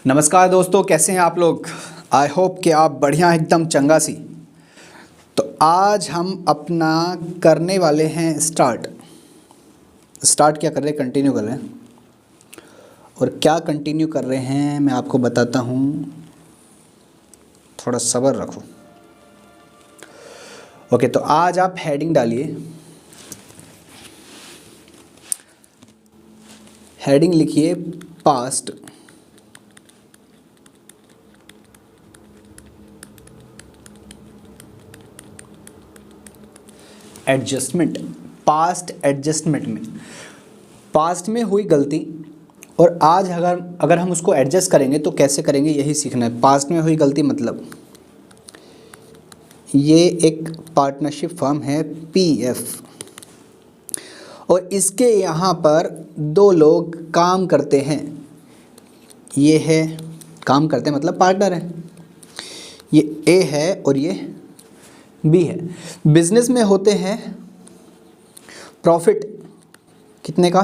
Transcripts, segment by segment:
नमस्कार दोस्तों, कैसे हैं आप लोग। आई होप कि आप बढ़िया एकदम चंगा सी। तो आज हम अपना करने वाले हैं स्टार्ट क्या कर रहे हैं, कंटिन्यू कर रहे हैं। और क्या कंटिन्यू कर रहे हैं मैं आपको बताता हूँ, थोड़ा सब्र रखो। ओके, तो आज आप हेडिंग डालिए, हेडिंग लिखिए पास्ट एडजस्टमेंट। पास्ट एडजस्टमेंट में पास्ट में हुई गलती और आज अगर हम उसको एडजस्ट करेंगे तो कैसे करेंगे, यही सीखना है। पास्ट में हुई गलती मतलब ये एक पार्टनरशिप फर्म है पीएफ, और इसके यहाँ पर दो लोग काम करते हैं। ये है काम करते हैं मतलब पार्टनर है, ये ए है और ये बी है। बिजनेस में होते हैं प्रॉफिट कितने का,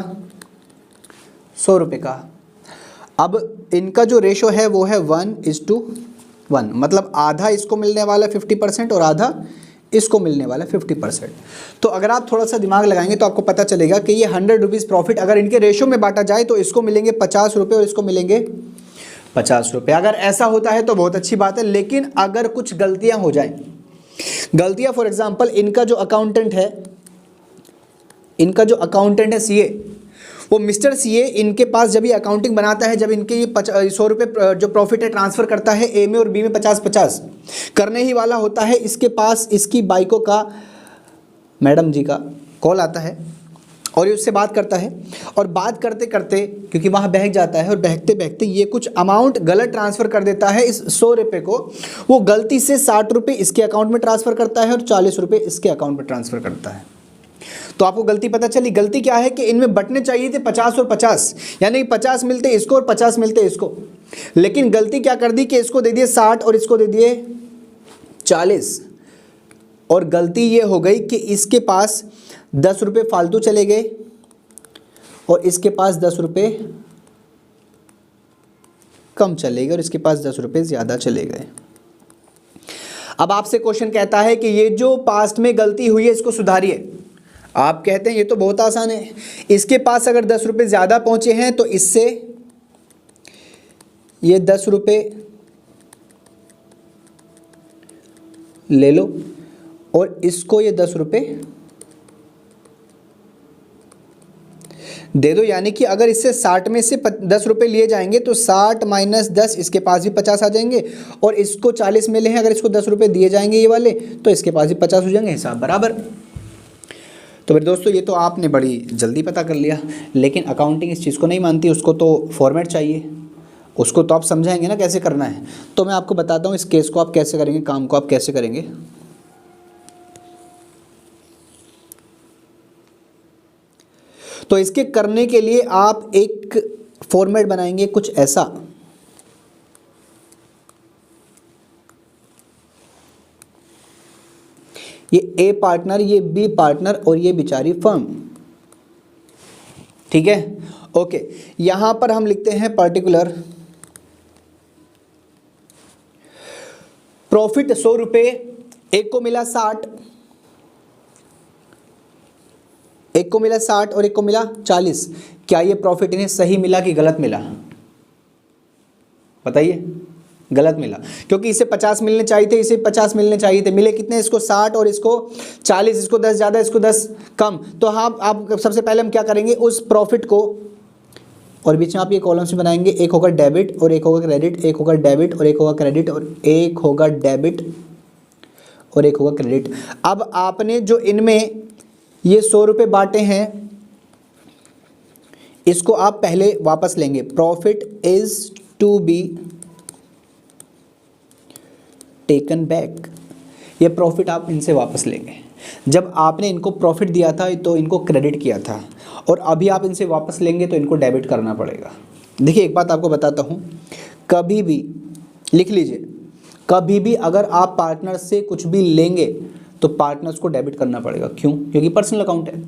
100 रुपये का। अब इनका जो रेशो है वो है 1:1, मतलब आधा इसको मिलने वाला 50% और आधा इसको मिलने वाला 50%। तो अगर आप थोड़ा सा दिमाग लगाएंगे तो आपको पता चलेगा कि ये 100 रुपीज़ प्रॉफिट अगर इनके रेशो में बांटा जाए तो इसको मिलेंगे 50 रुपये और इसको मिलेंगे 50 रुपये। अगर ऐसा होता है तो बहुत अच्छी बात है, लेकिन अगर कुछ गलतियां हो जाएं, गलतियां फॉर एग्जांपल इनका जो अकाउंटेंट है सीए, वो मिस्टर सीए इनके पास जब ये अकाउंटिंग बनाता है, जब इनके ये 100 रुपये जो प्रॉफिट है ट्रांसफ़र करता है ए में और बी में 50-50 करने ही वाला होता है, इसके पास इसकी बाइको का मैडम जी का कॉल आता है और ये उससे बात करता है। और बात करते करते क्योंकि वहाँ बहक जाता है और बहकते बहकते ये कुछ अमाउंट गलत ट्रांसफ़र कर देता है। इस 100 रुपये को वो गलती से 60 रुपये इसके अकाउंट में ट्रांसफ़र करता है और 40 रुपये इसके अकाउंट में ट्रांसफ़र करता है। तो आपको गलती पता चली। गलती क्या है कि इनमें बंटने चाहिए थे 50 और 50, यानी 50 मिलते इसको और 50 मिलते इसको, लेकिन गलती क्या कर दी कि इसको दे दिए 60 और इसको दे दिए 40। और गलती ये हो गई कि इसके पास 10 रुपये फालतू चले गए और इसके पास 10 रुपये कम चले गए और इसके पास 10 रुपये ज़्यादा चले गए। अब आपसे क्वेश्चन कहता है कि ये जो पास्ट में गलती हुई है इसको सुधारिए। आप कहते हैं ये तो बहुत आसान है, इसके पास अगर 10 रुपये ज़्यादा पहुंचे हैं तो इससे ये 10 रुपये ले लो और इसको ये 10 रुपये दे दो। यानी कि अगर इससे 60 में से 10 रुपये लिए जाएंगे तो 60 - 10 इसके पास भी 50 आ जाएंगे, और इसको 40 मिले हैं, अगर इसको 10 रुपये दिए जाएंगे ये वाले तो इसके पास भी 50 हो जाएंगे, हिसाब बराबर। तो मेरे दोस्तों ये तो आपने बड़ी जल्दी पता कर लिया, लेकिन अकाउंटिंग इस चीज़ को नहीं मानती, उसको तो फॉर्मेट चाहिए, उसको तो आप समझाएंगे ना कैसे करना है। तो मैं आपको बताता हूँ इस केस को आप कैसे करेंगे, काम को आप कैसे करेंगे। तो इसके करने के लिए आप एक फॉर्मेट बनाएंगे कुछ ऐसा, ये ए पार्टनर, ये बी पार्टनर और ये बेचारी फर्म, ठीक है। ओके, यहां पर हम लिखते हैं पर्टिकुलर प्रॉफिट 100 रुपये, एक को मिला 60, एक को मिला 60 और एक को मिला 40। क्या ये प्रॉफिट इन्हें सही मिला कि गलत मिला, बताइए। गलत मिला, क्योंकि इसे 50 मिलने चाहिए थे, इसे 50 मिलने चाहिए थे। मिले कितने, इसको 60 और इसको 40, इसको 10 ज़्यादा इसको 10 कम। तो हाँ, आप सबसे पहले हम क्या करेंगे, उस प्रॉफिट को, और बीच में आप ये कॉलम्स भी बनाएंगे, एक होगा डेबिट और एक होगा क्रेडिट, एक होगा डेबिट और एक होगा क्रेडिट, और एक होगा डेबिट और एक होगा क्रेडिट। अब आपने जो इनमें ये 100 रुपये बांटे हैं इसको आप पहले वापस लेंगे। Profit is to be taken back, ये प्रॉफिट आप इनसे वापस लेंगे। जब आपने इनको प्रॉफिट दिया था तो इनको क्रेडिट किया था, और अभी आप इनसे वापस लेंगे तो इनको डेबिट करना पड़ेगा। देखिए एक बात आपको बताता हूँ, कभी भी लिख लीजिए, कभी भी अगर आप पार्टनर से कुछ भी लेंगे तो पार्टनर्स को डेबिट करना पड़ेगा। क्यों? क्योंकि पर्सनल अकाउंट है,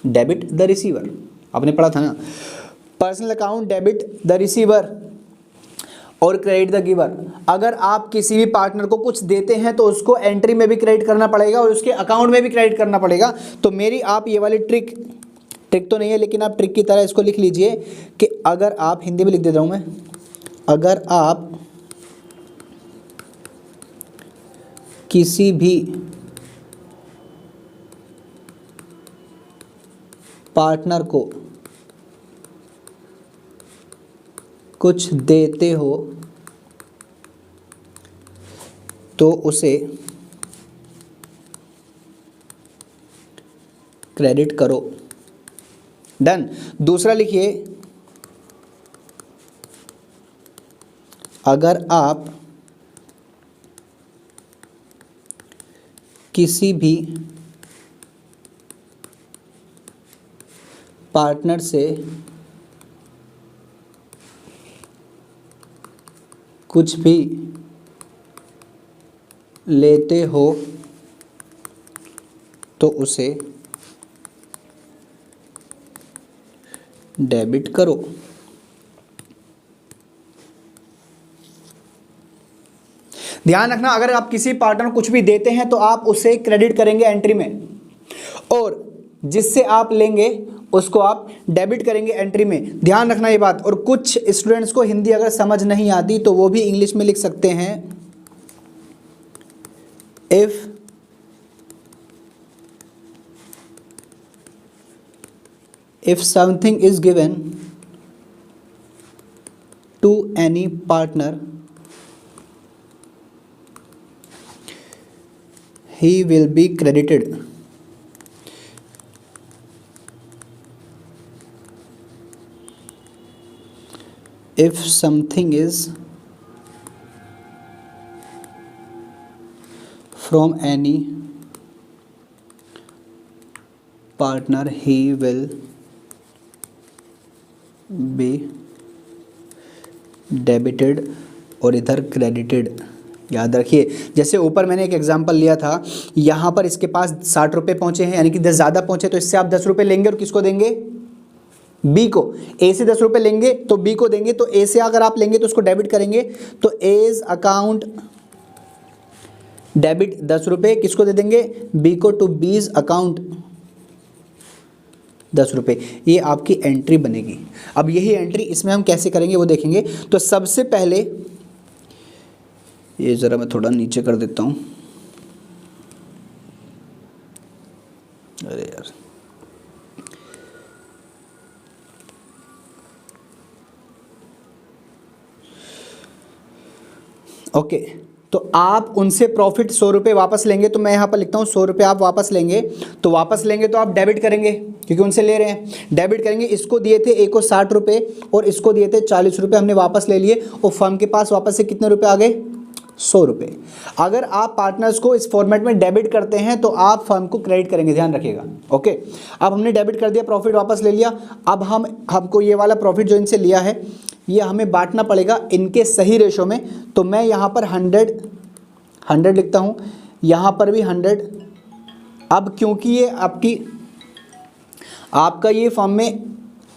डेबिट द रिसीवर, आपने पढ़ा था ना, personal account debit the receiver. और क्रेडिट द गिवर। अगर आप किसी भी पार्टनर को कुछ देते हैं तो उसको एंट्री में भी क्रेडिट करना पड़ेगा और उसके अकाउंट में भी क्रेडिट करना पड़ेगा। तो मेरी आप ये वाली ट्रिक तो नहीं है, लेकिन आप ट्रिक की तरह इसको लिख लीजिए कि अगर आप, हिंदी में लिख देता हूं मैं, अगर आप किसी भी पार्टनर को कुछ देते हो तो उसे क्रेडिट करो। डन। दूसरा लिखिए, अगर आप किसी भी पार्टनर से कुछ भी लेते हो तो उसे डेबिट करो। ध्यान रखना, अगर आप किसी पार्टनर को कुछ भी देते हैं तो आप उसे क्रेडिट करेंगे एंट्री में, और जिससे आप लेंगे उसको आप डेबिट करेंगे एंट्री में। ध्यान रखना ये बात। और कुछ स्टूडेंट्स को हिंदी अगर समझ नहीं आती तो वो भी इंग्लिश में लिख सकते हैं, if something is given to any partner, he will be credited if something is from any partner, he will be debited और इधर क्रेडिटेड। याद रखिए, जैसे ऊपर मैंने एक एग्जांपल लिया था, यहाँ पर इसके पास 60 रुपये पहुँचे हैं, यानी कि 10 ज़्यादा पहुँचे, तो इससे आप 10 रुपये लेंगे और किसको देंगे? बी को। ए से 10 रुपये लेंगे तो बी को देंगे, तो ए से अगर आप लेंगे तो उसको डेबिट करेंगे, तो एज अकाउंट डेबिट 10 रुपये, किसको दे देंगे? बी को, टू बीज अकाउंट 10 रुपये। ये आपकी एंट्री बनेगी। अब यही एंट्री इसमें हम कैसे करेंगे वो देखेंगे। तो सबसे पहले ये ज़रा मैं थोड़ा नीचे कर देता हूँ, अरे यार, ओके। तो आप उनसे प्रॉफिट 100 रुपये वापस लेंगे, तो मैं यहाँ पर लिखता हूँ 100 रुपये आप वापस लेंगे। तो वापस लेंगे तो आप डेबिट करेंगे क्योंकि उनसे ले रहे हैं, डेबिट करेंगे। इसको दिए थे ए को 60 रुपये और इसको दिए थे 40 रुपये, हमने वापस ले लिए और फर्म के पास वापस से कितने रुपये आ गए? 100 रुपये। अगर आप पार्टनर्स को इस फॉर्मेट में डेबिट करते हैं तो आप फर्म को क्रेडिट करेंगे, ध्यान रखिएगा। ओके, अब हमने डेबिट कर दिया, प्रॉफिट वापस ले लिया। अब हमको ये वाला प्रॉफिट जो इनसे लिया है ये हमें बांटना पड़ेगा इनके सही रेशो में। तो मैं यहाँ पर 100 लिखता हूँ, यहाँ पर भी 100। अब क्योंकि ये आपका ये फॉर्म में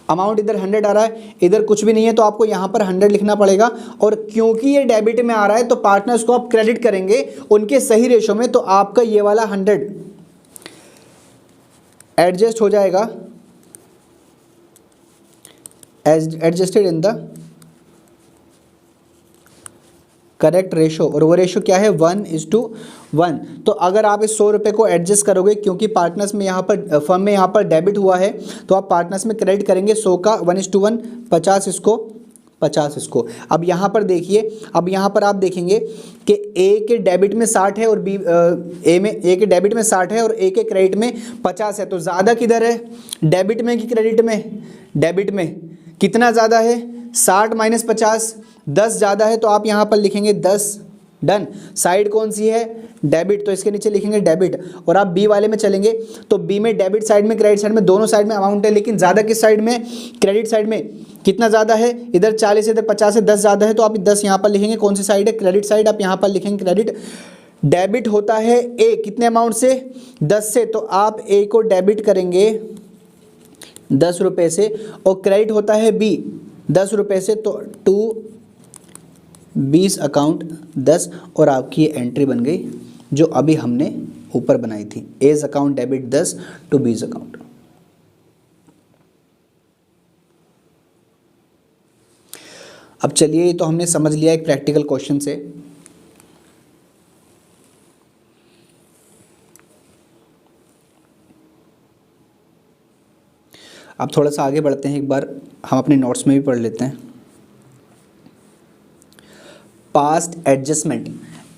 अमाउंट इधर 100 आ रहा है, इधर कुछ भी नहीं है, तो आपको यहाँ पर 100 लिखना पड़ेगा। और क्योंकि ये डेबिट में आ रहा है तो पार्टनर्स को आप क्रेडिट करेंगे उनके सही रेशो में, तो आपका ये वाला 100 एडजस्ट हो जाएगा, adjusted in the correct ratio. और वो रेशो क्या है? 1:1। तो अगर आप इस 100 रुपये को एडजस्ट करोगे, क्योंकि पार्टनर्स में यहाँ पर फर्म में यहाँ पर डेबिट हुआ है, तो आप पार्टनर्स में क्रेडिट करेंगे 100 का 1:1, 50 इसको 50 इसको। अब यहाँ पर देखिए, अब यहाँ पर आप देखेंगे कि ए के डेबिट में 60 है और बी ए के डेबिट में 60 है और ए के क्रेडिट में 50 है। तो ज़्यादा किधर है? डेबिट में कि क्रेडिट में? डेबिट में। कितना ज़्यादा है? 60 - 50, 10 ज़्यादा है, तो आप यहाँ पर लिखेंगे 10। डन। साइड कौन सी है? डेबिट, तो इसके नीचे लिखेंगे डेबिट। और आप बी वाले में चलेंगे तो बी में डेबिट साइड में क्रेडिट साइड में दोनों साइड में अमाउंट है, लेकिन ज़्यादा किस साइड में? क्रेडिट साइड में। कितना ज़्यादा है? इधर 40 है, इधर 50 है, 10 ज़्यादा है, तो आप 10 यहाँ पर लिखेंगे। कौन सी साइड है? Credit side. आप यहाँ पर लिखेंगे क्रेडिट। डेबिट होता है ए कितने अमाउंट से? 10 से, तो आप ए को डेबिट करेंगे 10 रुपये से, और क्रेडिट होता है बी 10 रुपये से, तो 2 20 अकाउंट 10 और आपकी ये एंट्री बन गई जो अभी हमने ऊपर बनाई थी, as account debit 10 to 20 account. अब चलिए, ये तो हमने समझ लिया एक प्रैक्टिकल क्वेश्चन से। अब थोड़ा सा आगे बढ़ते हैं, एक बार हम अपने नोट्स में भी पढ़ लेते हैं। Past adjustment,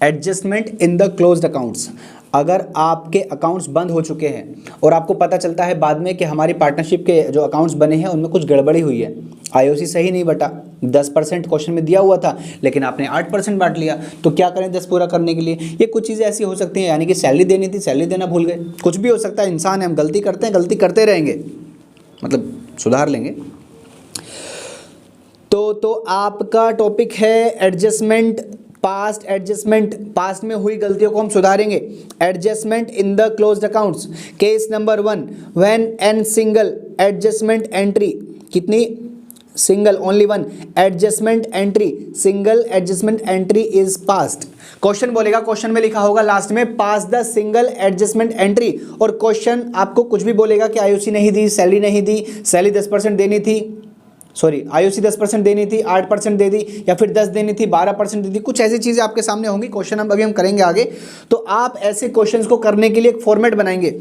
adjustment in the closed accounts. अगर आपके अकाउंट्स बंद हो चुके हैं और आपको पता चलता है बाद में कि हमारी पार्टनरशिप के जो अकाउंट्स बने हैं उनमें कुछ गड़बड़ी हुई है, आईओसी सही नहीं बटा, 10% क्वेश्चन में दिया हुआ था लेकिन आपने 8% बांट लिया, तो क्या करें 10 पूरा करने के लिए? ये कुछ चीज़ें ऐसी हो सकती हैं, यानी कि सैलरी देनी थी, सैलरी देना भूल गए, कुछ भी हो सकता है, इंसान है, हम गलती करते हैं, गलती करते रहेंगे, मतलब सुधार लेंगे। तो आपका टॉपिक है एडजस्टमेंट, पास्ट एडजस्टमेंट, पास्ट में हुई गलतियों को हम सुधारेंगे। Adjustment in the closed accounts, case number 1, when an single adjustment entry, कितनी? Single, only one adjustment entry, single adjustment entry is passed. Question बोलेगा, क्वेश्चन में लिखा होगा लास्ट में pass the single adjustment entry, और क्वेश्चन आपको कुछ भी बोलेगा कि आईओसी नहीं दी, सैलरी नहीं दी, सैलरी 10% देनी थी, सॉरी आईओसी 10% देनी थी, 8% दे दी, या फिर 10 देनी थी 12% दे दी, कुछ ऐसी चीज़ें आपके सामने होंगी। क्वेश्चन हम करेंगे आगे। तो आप ऐसे क्वेश्चंस को करने के लिए एक फॉर्मेट बनाएंगे।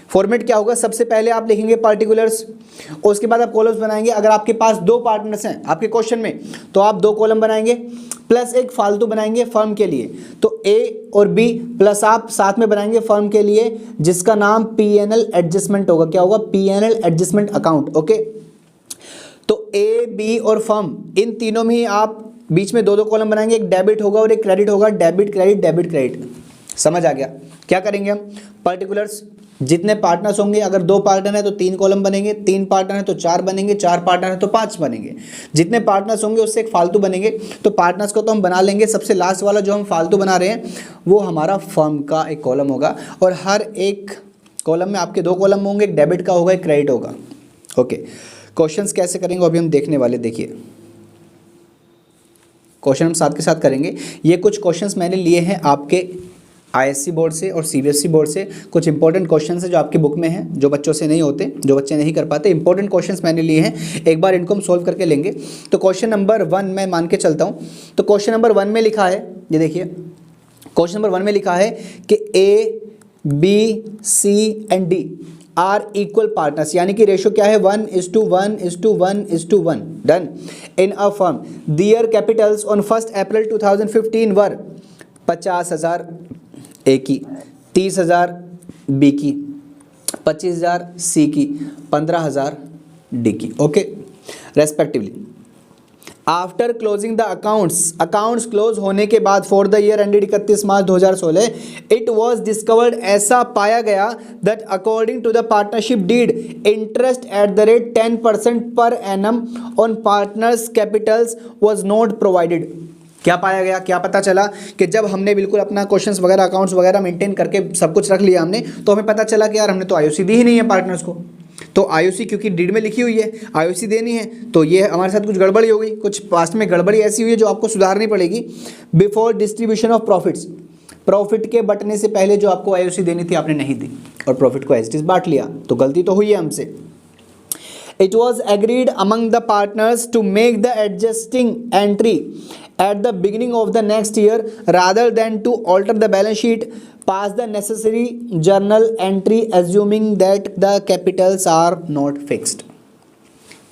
फॉर्मेट क्या होगा? सबसे पहले आप लिखेंगे पार्टिकुलर्स, उसके बाद आप कॉलम्स बनाएंगे। अगर आपके पास 2 पार्टनर्स हैं आपके क्वेश्चन में तो आप 2 कॉलम बनाएंगे प्लस एक फालतू बनाएंगे फर्म के लिए, तो ए और बी प्लस आप साथ में बनाएंगे फर्म के लिए जिसका नाम पीएनएल एडजस्टमेंट होगा। क्या होगा? PNL adjustment account. ओके, तो ए बी और फर्म, इन तीनों में ही आप बीच में 2-2 कॉलम बनाएंगे, एक डेबिट होगा और एक क्रेडिट होगा, डेबिट क्रेडिट डेबिट क्रेडिट। समझ आ गया? क्या करेंगे हम? पर्टिकुलर्स, जितने पार्टनर्स होंगे, अगर 2 पार्टनर है तो 3 कॉलम बनेंगे, 3 पार्टनर है तो 4 बनेंगे, 4 पार्टनर है तो 5 बनेंगे। जितने पार्टनर्स होंगे उससे एक फालतू बनेंगे, तो पार्टनर्स को तो हम बना लेंगे। सबसे लास्ट वाला जो हम फालतू बना रहे हैं वो हमारा फर्म का एक कॉलम होगा, और हर एक कॉलम में आपके 2 कॉलम होंगे, एक डेबिट का होगा, एक क्रेडिट होगा। ओके, क्वेश्चंस कैसे करेंगे अभी हम देखने वाले। देखिए, क्वेश्चन हम साथ के साथ करेंगे। ये कुछ क्वेश्चंस मैंने लिए हैं आपके आईएससी बोर्ड से और सीबीएसई बोर्ड से, कुछ इंपॉर्टेंट क्वेश्चंस हैं जो आपकी बुक में हैं, जो बच्चों से नहीं होते, जो बच्चे नहीं कर पाते। इंपॉर्टेंट क्वेश्चंस मैंने लिए हैं, एक बार इनको हम सोल्व करके लेंगे। तो क्वेश्चन नंबर 1 मैं मान के चलता हूँ। तो क्वेश्चन नंबर 1 में लिखा है, ये देखिए, क्वेश्चन नंबर 1 में लिखा है कि A B C and D are equal partners, यानी कि रेशो क्या है? 1:1:1:1:1। Done. In a firm their capitals on 1 April 2015 were 50,000 A की, 30,000 बी की, 25,000 सी की, 15,000 डी की। Okay, respectively. After closing the accounts close होने के बाद for the year ended 31 March 2016, it was discovered, ऐसा पाया गया, that according to the partnership deed interest at the rate 10% per annum on partners capitals was not provided. क्या पाया गया? क्या पता चला कि जब हमने बिल्कुल अपना क्वेश्चंस वगैरह अकाउंट्स वगैरह मेंटेन करके सब कुछ रख लिया हमने, तो हमें पता चला कि यार हमने तो आईओसी दी ही नहीं है पार्टनर्स को। तो आईओसी क्योंकि डीड में लिखी हुई है, आईओसी देनी है, तो ये हमारे साथ कुछ गड़बड़ी हो गई, कुछ पास्ट में गड़बड़ी ऐसी हुई है जो आपको सुधारनी पड़ेगी। Before distribution of profits, profit के बंटने से पहले जो आपको आईओसी देनी थी आपने नहीं दी और प्रॉफिट को एज इट इज बांट लिया, तो गलती तो हुई है हमसे। It was agreed among the partners to make the adjusting entry at the beginning of the next year rather than to alter the balance sheet. Pass the necessary journal entry assuming that the capitals are not fixed.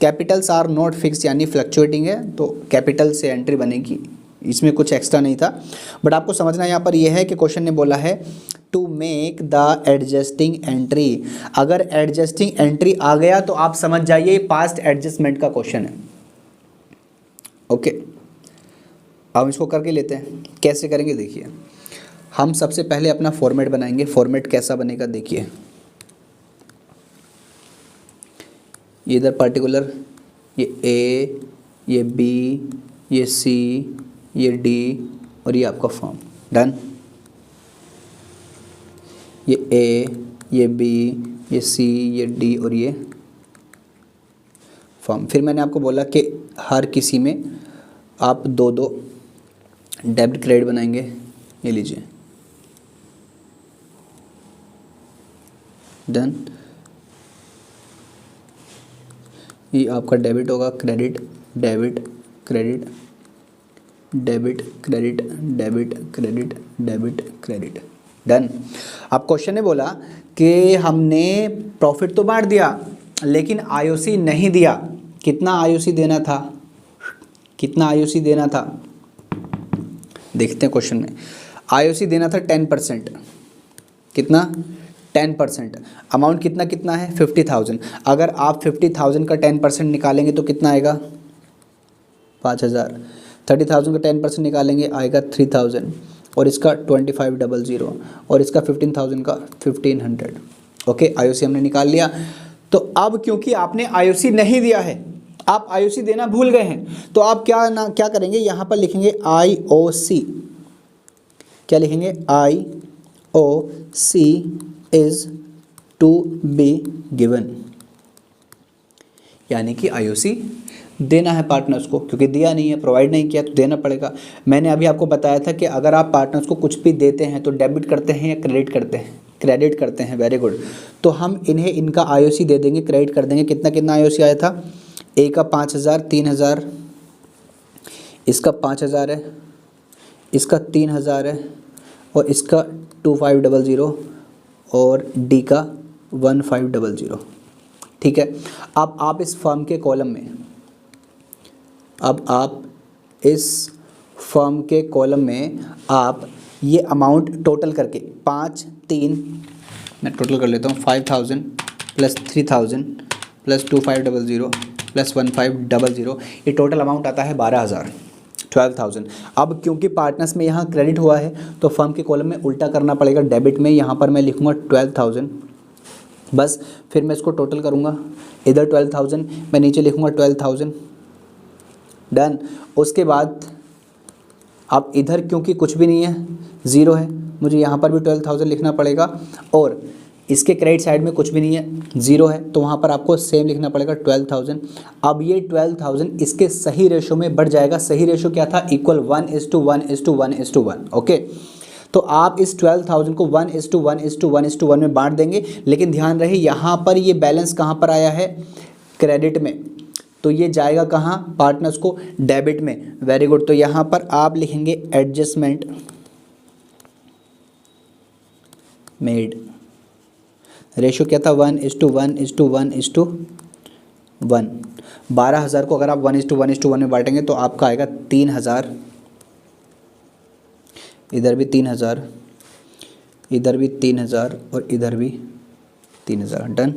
Capitals are not fixed यानी fluctuating है, तो capital से entry बनेगी, इसमें कुछ extra नहीं था। But आपको समझना यहाँ पर यह है कि क्वेश्चन ने बोला है to make the adjusting entry. अगर एडजस्टिंग एंट्री आ गया तो आप समझ जाइए पास्ट एडजस्टमेंट का क्वेश्चन है। ओके, अब इसको करके लेते हैं। कैसे करेंगे देखिए, हम सबसे पहले अपना फॉर्मेट बनाएंगे। फॉर्मेट कैसा बनेगा देखिए, ये इधर पर्टिकुलर, ये ए, ये बी, ये सी, ये डी और ये आपका फॉर्म। डन। ये ए, ये बी, ये सी, ये डी और ये फॉर्म। फिर मैंने आपको बोला कि हर किसी में आप 2-2 डेबिट क्रेडिट बनाएंगे, ये लीजिए, डन। ये आपका डेबिट होगा, credit, debit, credit, debit, credit, debit, credit, debit, credit, done. अब क्वेश्चन ने बोला कि हमने प्रॉफिट तो बांट दिया लेकिन आईओसी नहीं दिया। कितना आईओसी देना था, कितना आईओसी देना था, देखते हैं क्वेश्चन में। आईओसी देना था 10%, कितना, 10%। अमाउंट कितना कितना है, 50,000। अगर आप 50,000 का 10% निकालेंगे तो कितना आएगा, 5,000। 30,000 का 10% निकालेंगे आएगा 3,000, और इसका 2500 और इसका 15,000 का 1,500। ओके, आईओसी हमने निकाल लिया। तो अब क्योंकि आपने आईओसी नहीं दिया है, आप आईओसी देना भूल गए हैं, तो आप क्या करेंगे, यहाँ पर लिखेंगे आईओसी। क्या लिखेंगे, IOC is to be given, यानी कि आईओसी देना है पार्टनर्स को, क्योंकि दिया नहीं है, प्रोवाइड नहीं किया तो देना पड़ेगा। मैंने अभी आपको बताया था कि अगर आप पार्टनर्स को कुछ भी देते हैं तो डेबिट करते हैं या क्रेडिट करते हैं, क्रेडिट करते हैं, वेरी गुड। तो हम इन्हें इनका आईओसी दे देंगे, क्रेडिट कर देंगे। कितना कितना आईओसी आया था, ए का 5,000, 3,000, इसका 5,000 है, इसका 3,000 है, और इसका 2500 और डी का 1500। ठीक है। अब आप इस फर्म के कॉलम में, अब आप इस फर्म के कॉलम में आप ये अमाउंट टोटल करके 5, 3, मैं टोटल कर लेता हूँ, 5,000 प्लस 3,000 प्लस 2500 प्लस 1500, ये टोटल अमाउंट आता है 12,000, 12,000। अब क्योंकि पार्टनर्स में यहाँ क्रेडिट हुआ है तो फर्म के कॉलम में उल्टा करना पड़ेगा, डेबिट में यहाँ पर मैं लिखूँगा 12,000, बस। फिर मैं इसको टोटल करूँगा, इधर 12,000, मैं नीचे लिखूँगा 12,000, डन। उसके बाद अब इधर क्योंकि कुछ भी नहीं है, ज़ीरो है, मुझे यहाँ पर भी 12,000 लिखना पड़ेगा, और इसके क्रेडिट साइड में कुछ भी नहीं है, ज़ीरो है, तो वहाँ पर आपको सेम लिखना पड़ेगा 12,000। अब ये 12,000 इसके सही रेशो में बढ़ जाएगा। सही रेशो क्या था, इक्वल 1:1:1:1:1। ओके, तो आप इस 12,000 को 1:1:1:1 में बांट देंगे। लेकिन ध्यान रहे यहाँ पर ये बैलेंस कहाँ पर आया है, क्रेडिट में, तो ये जाएगा कहाँ, पार्टनर्स को डेबिट में। Very good. तो यहाँ पर आप लिखेंगे एडजस्टमेंट मेड। रेशो क्या था, 1:1:1:1। 12,000 को अगर आप 1:1:1 में बांटेंगे तो आपका आएगा 3,000, इधर भी 3,000, इधर भी 3,000 और इधर भी 3,000, डन।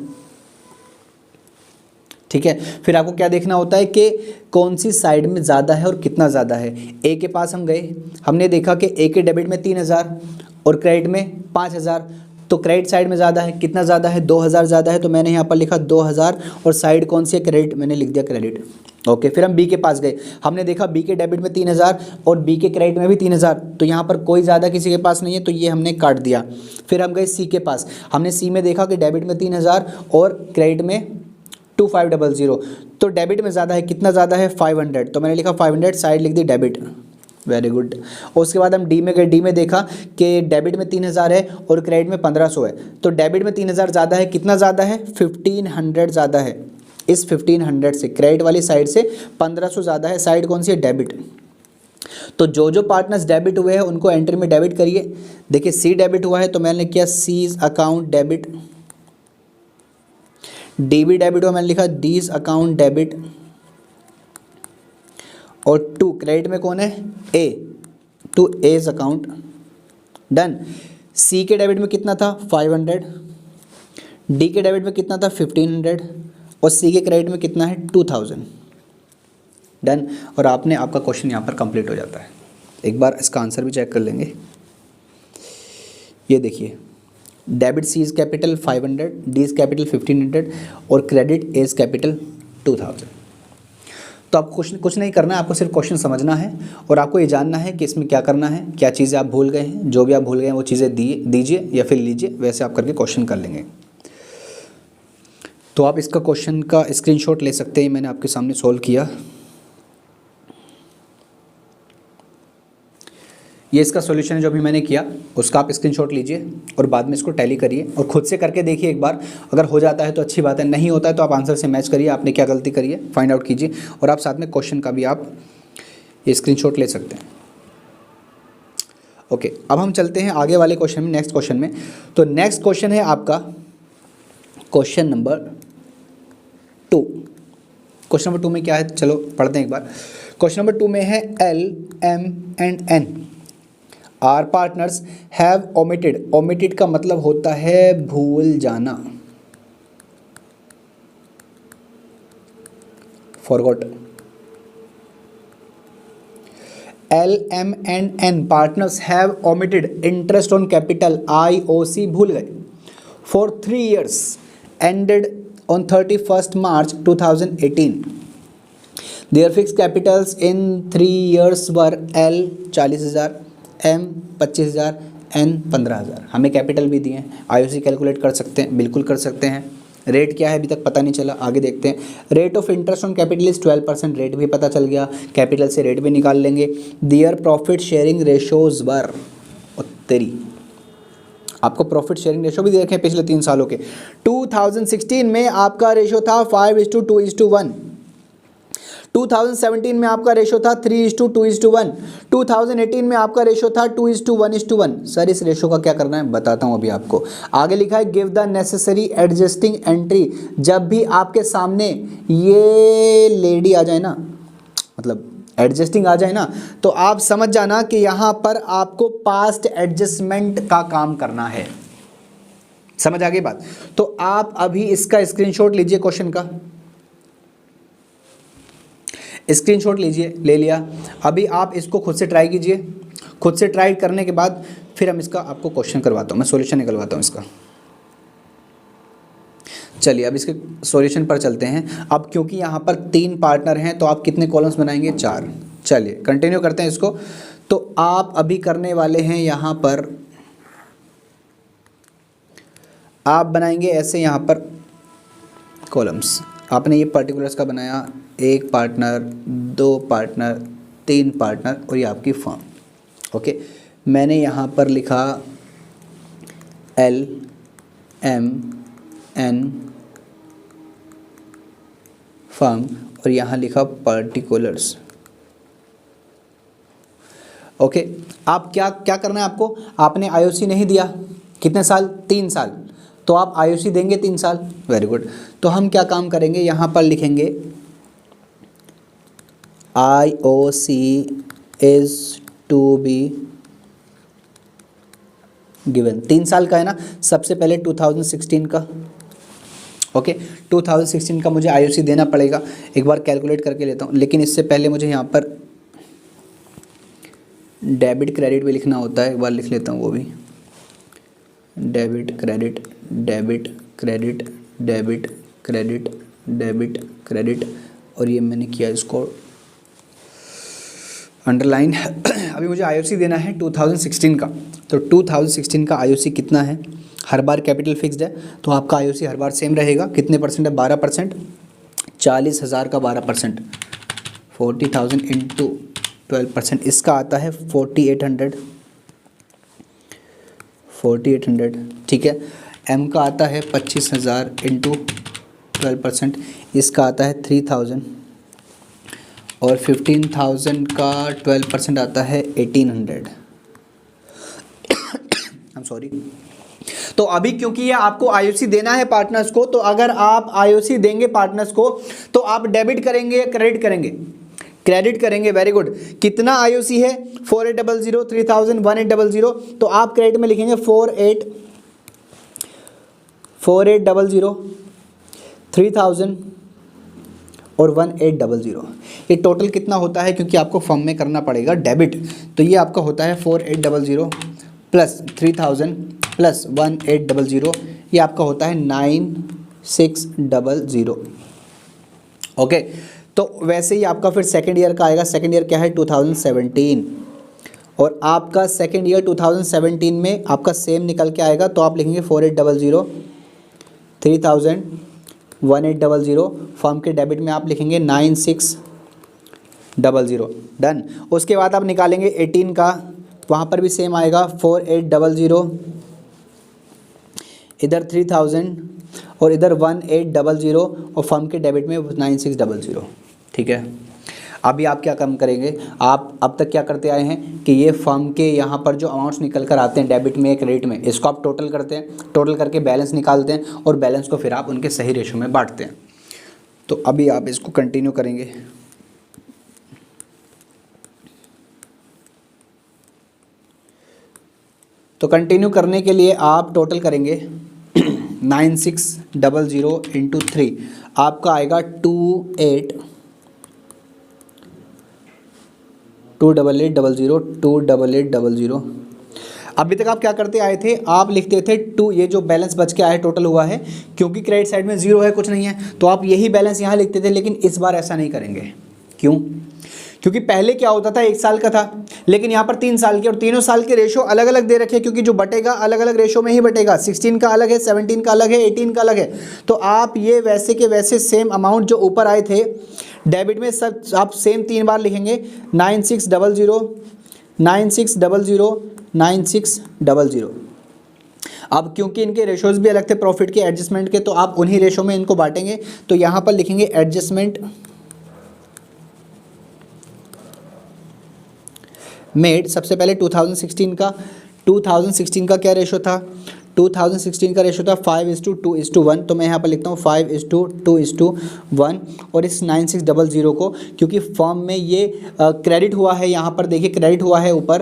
ठीक है। फिर आपको क्या देखना होता है कि कौन सी साइड में ज़्यादा है और कितना ज़्यादा है। ए के पास हम गए, हमने देखा कि ए के डेबिट में 3,000 और क्रेडिट में 5,000, तो क्रेडिट साइड में ज़्यादा है। कितना ज़्यादा है, 2,000 ज़्यादा है, तो मैंने यहाँ पर लिखा 2,000, और साइड कौन सी है, क्रेडिट, मैंने लिख दिया क्रेडिट। ओके, फिर हम बी के पास गए, हमने देखा बी के डेबिट में 3,000 और बी के क्रेडिट में भी 3,000, तो यहाँ पर कोई ज़्यादा किसी के पास नहीं है, तो ये हमने काट दिया। फिर हम गए सी के पास, हमने सी में देखा कि डेबिट में 3,000 और क्रेडिट में 2500, तो डेबिट में ज़्यादा है। कितना ज़्यादा है, 500, तो मैंने लिखा 500, साइड लिख दी डेबिट। Very good. और उसके बाद हम डी में गए, डी में देखा कि डेबिट में 3,000 है और क्रेडिट में 1,500 है, तो डेबिट में 3,000 ज़्यादा है। कितना ज़्यादा है, 1,500 ज़्यादा है। इस 1,500 से, क्रेडिट वाली साइड से 1,500 ज़्यादा है, साइड कौन सी है, डेबिट। तो जो जो पार्टनर्स डेबिट हुए हैं उनको एंट्री में डेबिट करिए। देखिए सी डेबिट हुआ है तो मैंने किया सीज अकाउंट डेबिट, डी भी डेबिट हुआ, मैंने लिखा डीज अकाउंट डेबिट, और टू क्रेडिट में कौन है, ए, टू एज अकाउंट, डन। सी के डेबिट में कितना था, 500, डी के डेबिट में कितना था, 1,500, और सी के क्रेडिट में कितना है, 2,000, डन। और आपका क्वेश्चन यहाँ पर कंप्लीट हो जाता है। एक बार इसका आंसर भी चेक कर लेंगे। ये देखिए, debit C is capital 500, D is capital 1,500 और क्रेडिट एज कैपिटल 2,000। तो आपको कुछ नहीं करना है, आपको सिर्फ क्वेश्चन समझना है और आपको ये जानना है कि इसमें क्या करना है, क्या चीज़ें आप भूल गए हैं। जो भी आप भूल गए हैं वो चीज़ें दीजिए या फिर लीजिए, वैसे आप करके क्वेश्चन कर लेंगे। तो आप इसका क्वेश्चन का स्क्रीनशॉट ले सकते हैं, मैंने आपके सामने सॉल्व किया। ये इसका सॉल्यूशन है जो अभी मैंने किया, उसका आप स्क्रीनशॉट लीजिए और बाद में इसको टैली करिए और खुद से करके देखिए एक बार। अगर हो जाता है तो अच्छी बात है, नहीं होता है तो आप आंसर से मैच करिए, आपने क्या गलती करी है फाइंड आउट कीजिए, और आप साथ में क्वेश्चन का भी आप ये स्क्रीनशॉट ले सकते हैं। ओके, अब हम चलते हैं आगे वाले क्वेश्चन में, नेक्स्ट क्वेश्चन में। तो नेक्स्ट क्वेश्चन है आपका क्वेश्चन नंबर 2। क्वेश्चन नंबर 2 में क्या है, चलो पढ़ते हैं एक बार। क्वेश्चन नंबर 2 में है L, M and N are partners have omitted. Omitted का मतलब होता है भूल जाना, forgot. L, M and N partners have omitted interest on capital IOC, भूल गए, for 3 years ended on 31st March 2018. Their fixed capitals in 3 years were L 40,000, M 25,000, N 15,000। हमें capital भी दिए हैं, IOC कैलकुलेट कर सकते हैं, बिल्कुल कर सकते हैं। रेट क्या है अभी तक पता नहीं चला, आगे देखते हैं। Rate of interest on capital is 12%, rate भी पता चल गया, कैपिटल से रेट भी निकाल लेंगे। देयर प्रॉफिट शेयरिंग रेशोज वर, तेरी आपको प्रॉफिट शेयरिंग रेशो भी दे रखे हैं पिछले 3 सालों के। 2016 में आपका रेशो था 5:2:1, 2017 में आपका रेशो था 3:2:1, 2018 में आपका रेशो था 2:1:1। सर इस रेशो का क्या करना है बताता हूँ अभी आपको। आगे लिखा है give the necessary adjusting entry. जब भी आपके सामने ये लेडी आ जाए ना, मतलब एडजस्टिंग आ जाए ना, तो आप समझ जाना कि यहाँ पर आपको पास्ट एडजस्टमेंट का काम करना है। समझ आ गई बात? तो आप अभी इसका स्क्रीनशॉट लीजिए, क्वेश्चन का स्क्रीनशॉट लीजिए, ले लिया। अभी आप इसको खुद से ट्राई कीजिए, खुद से ट्राई करने के बाद फिर हम इसका आपको क्वेश्चन करवाता हूँ, मैं सॉल्यूशन निकलवाता हूँ इसका। चलिए अब इसके सॉल्यूशन पर चलते हैं। अब क्योंकि यहाँ पर 3 पार्टनर हैं तो आप कितने कॉलम्स बनाएंगे, 4। चलिए कंटिन्यू करते हैं इसको। तो आप अभी करने वाले हैं यहाँ पर, आप बनाएंगे ऐसे यहाँ पर कॉलम्स। आपने ये पर्टिकुलर्स का बनाया, 1 पार्टनर, 2 पार्टनर, 3 पार्टनर और ये आपकी फर्म। ओके, मैंने यहाँ पर लिखा L, M, N फर्म और यहाँ लिखा पर्टिकुलर्स। ओके, आप क्या क्या करना है आपको, आपने IOC नहीं दिया, कितने साल, 3 साल, तो आप IOC देंगे 3 साल। Very good. तो हम क्या काम करेंगे, यहाँ पर लिखेंगे IOC is to be given. 3 साल का है ना, सबसे पहले 2016 का। ओके, 2016 का मुझे IOC देना पड़ेगा, एक बार कैलकुलेट करके लेता हूँ। लेकिन इससे पहले मुझे यहाँ पर डेबिट क्रेडिट भी लिखना होता है, एक बार लिख लेता हूँ वो भी। Debit credit, debit credit, debit credit, debit credit, और ये मैंने किया इसको अंडरलाइन। अभी मुझे IOC देना है 2016 का। तो 2016 का IOC कितना है, हर बार कैपिटल फिक्स्ड है तो आपका IOC हर बार सेम रहेगा। कितने परसेंट है, 12%। 40,000 का 12%, 40,000 इंटू 12%, इसका आता है 4,800। 4,800 ठीक है। M का आता है 25,000 इंटू 12%, इसका आता है 3,000। और 15,000 का 12% आता है 1,800। I'm sorry. तो अभी क्योंकि ये आपको IOC देना है पार्टनर्स को, तो अगर आप IOC देंगे पार्टनर्स को तो आप डेबिट करेंगे या क्रेडिट करेंगे, क्रेडिट करेंगे। Very good. कितना IOC है, 4,800, 3,000, 1,800। तो आप क्रेडिट में लिखेंगे 4,800, 3,000 और 1,800। ये टोटल कितना होता है, क्योंकि आपको फर्म में करना पड़ेगा डेबिट, तो ये आपका होता है 4,800 प्लस 3,000 प्लस 1,800, ये आपका होता है 9,600। ओके, तो वैसे ही आपका फिर सेकेंड ईयर का आएगा। सेकेंड ईयर क्या है, 2017, और आपका सेकेंड ईयर 2017 में आपका सेम निकल के आएगा। तो आप लिखेंगे 4,800, 3,000, 1,800। फर्म के डेबिट में आप लिखेंगे 9,600। डन। उसके बाद आप निकालेंगे 18 का वहाँ पर भी सेम आएगा 4800, इधर 3000 और इधर 1800 और फर्म के डेबिट में 9600। ठीक है, अभी आप क्या कम करेंगे, आप अब तक क्या करते आए हैं कि ये फर्म के यहाँ पर जो अमाउंट्स निकल कर आते हैं डेबिट में क्रेडिट में, इसको आप टोटल करते हैं, टोटल करके बैलेंस निकालते हैं और बैलेंस को फिर आप उनके सही रेशो में बांटते हैं। तो अभी आप इसको कंटिन्यू करेंगे। तो कंटिन्यू करने के लिए आप टोटल करेंगे 9600 इंटू 3, आपका आएगा 28800। अभी तक आप क्या करते आए थे, आप लिखते थे 2, ये जो बैलेंस बच के आया टोटल हुआ है, क्योंकि क्रेडिट साइड में 0 है, कुछ नहीं है, तो आप यही बैलेंस यहाँ लिखते थे। लेकिन इस बार ऐसा नहीं करेंगे। क्यों? क्योंकि पहले क्या होता था 1 साल का था, लेकिन यहाँ पर 3 साल के, और तीनों साल के रेशो अलग अलग दे रखे, क्योंकि जो बटेगा अलग अलग रेशो में ही बटेगा। 16 का अलग है, 17 का अलग है, 18 का अलग है। तो आप ये वैसे के वैसे सेम अमाउंट जो ऊपर आए थे डेबिट में, सब आप सेम 3 बार लिखेंगे, 9600 9600 9600। अब क्योंकि इनके रेशोज भी अलग थे प्रॉफिट के, एडजस्टमेंट के, तो आप उन्हीं रेशो में इनको बांटेंगे। तो यहाँ पर लिखेंगे एडजस्टमेंट मेड। सबसे पहले 2016 का क्या रेशो था? 2016 का रेशो था 5:2:1। तो मैं यहाँ पर लिखता हूँ 5:2:1। और इस 9600 को, क्योंकि फर्म में ये क्रेडिट हुआ है, यहाँ पर देखिए क्रेडिट हुआ है ऊपर,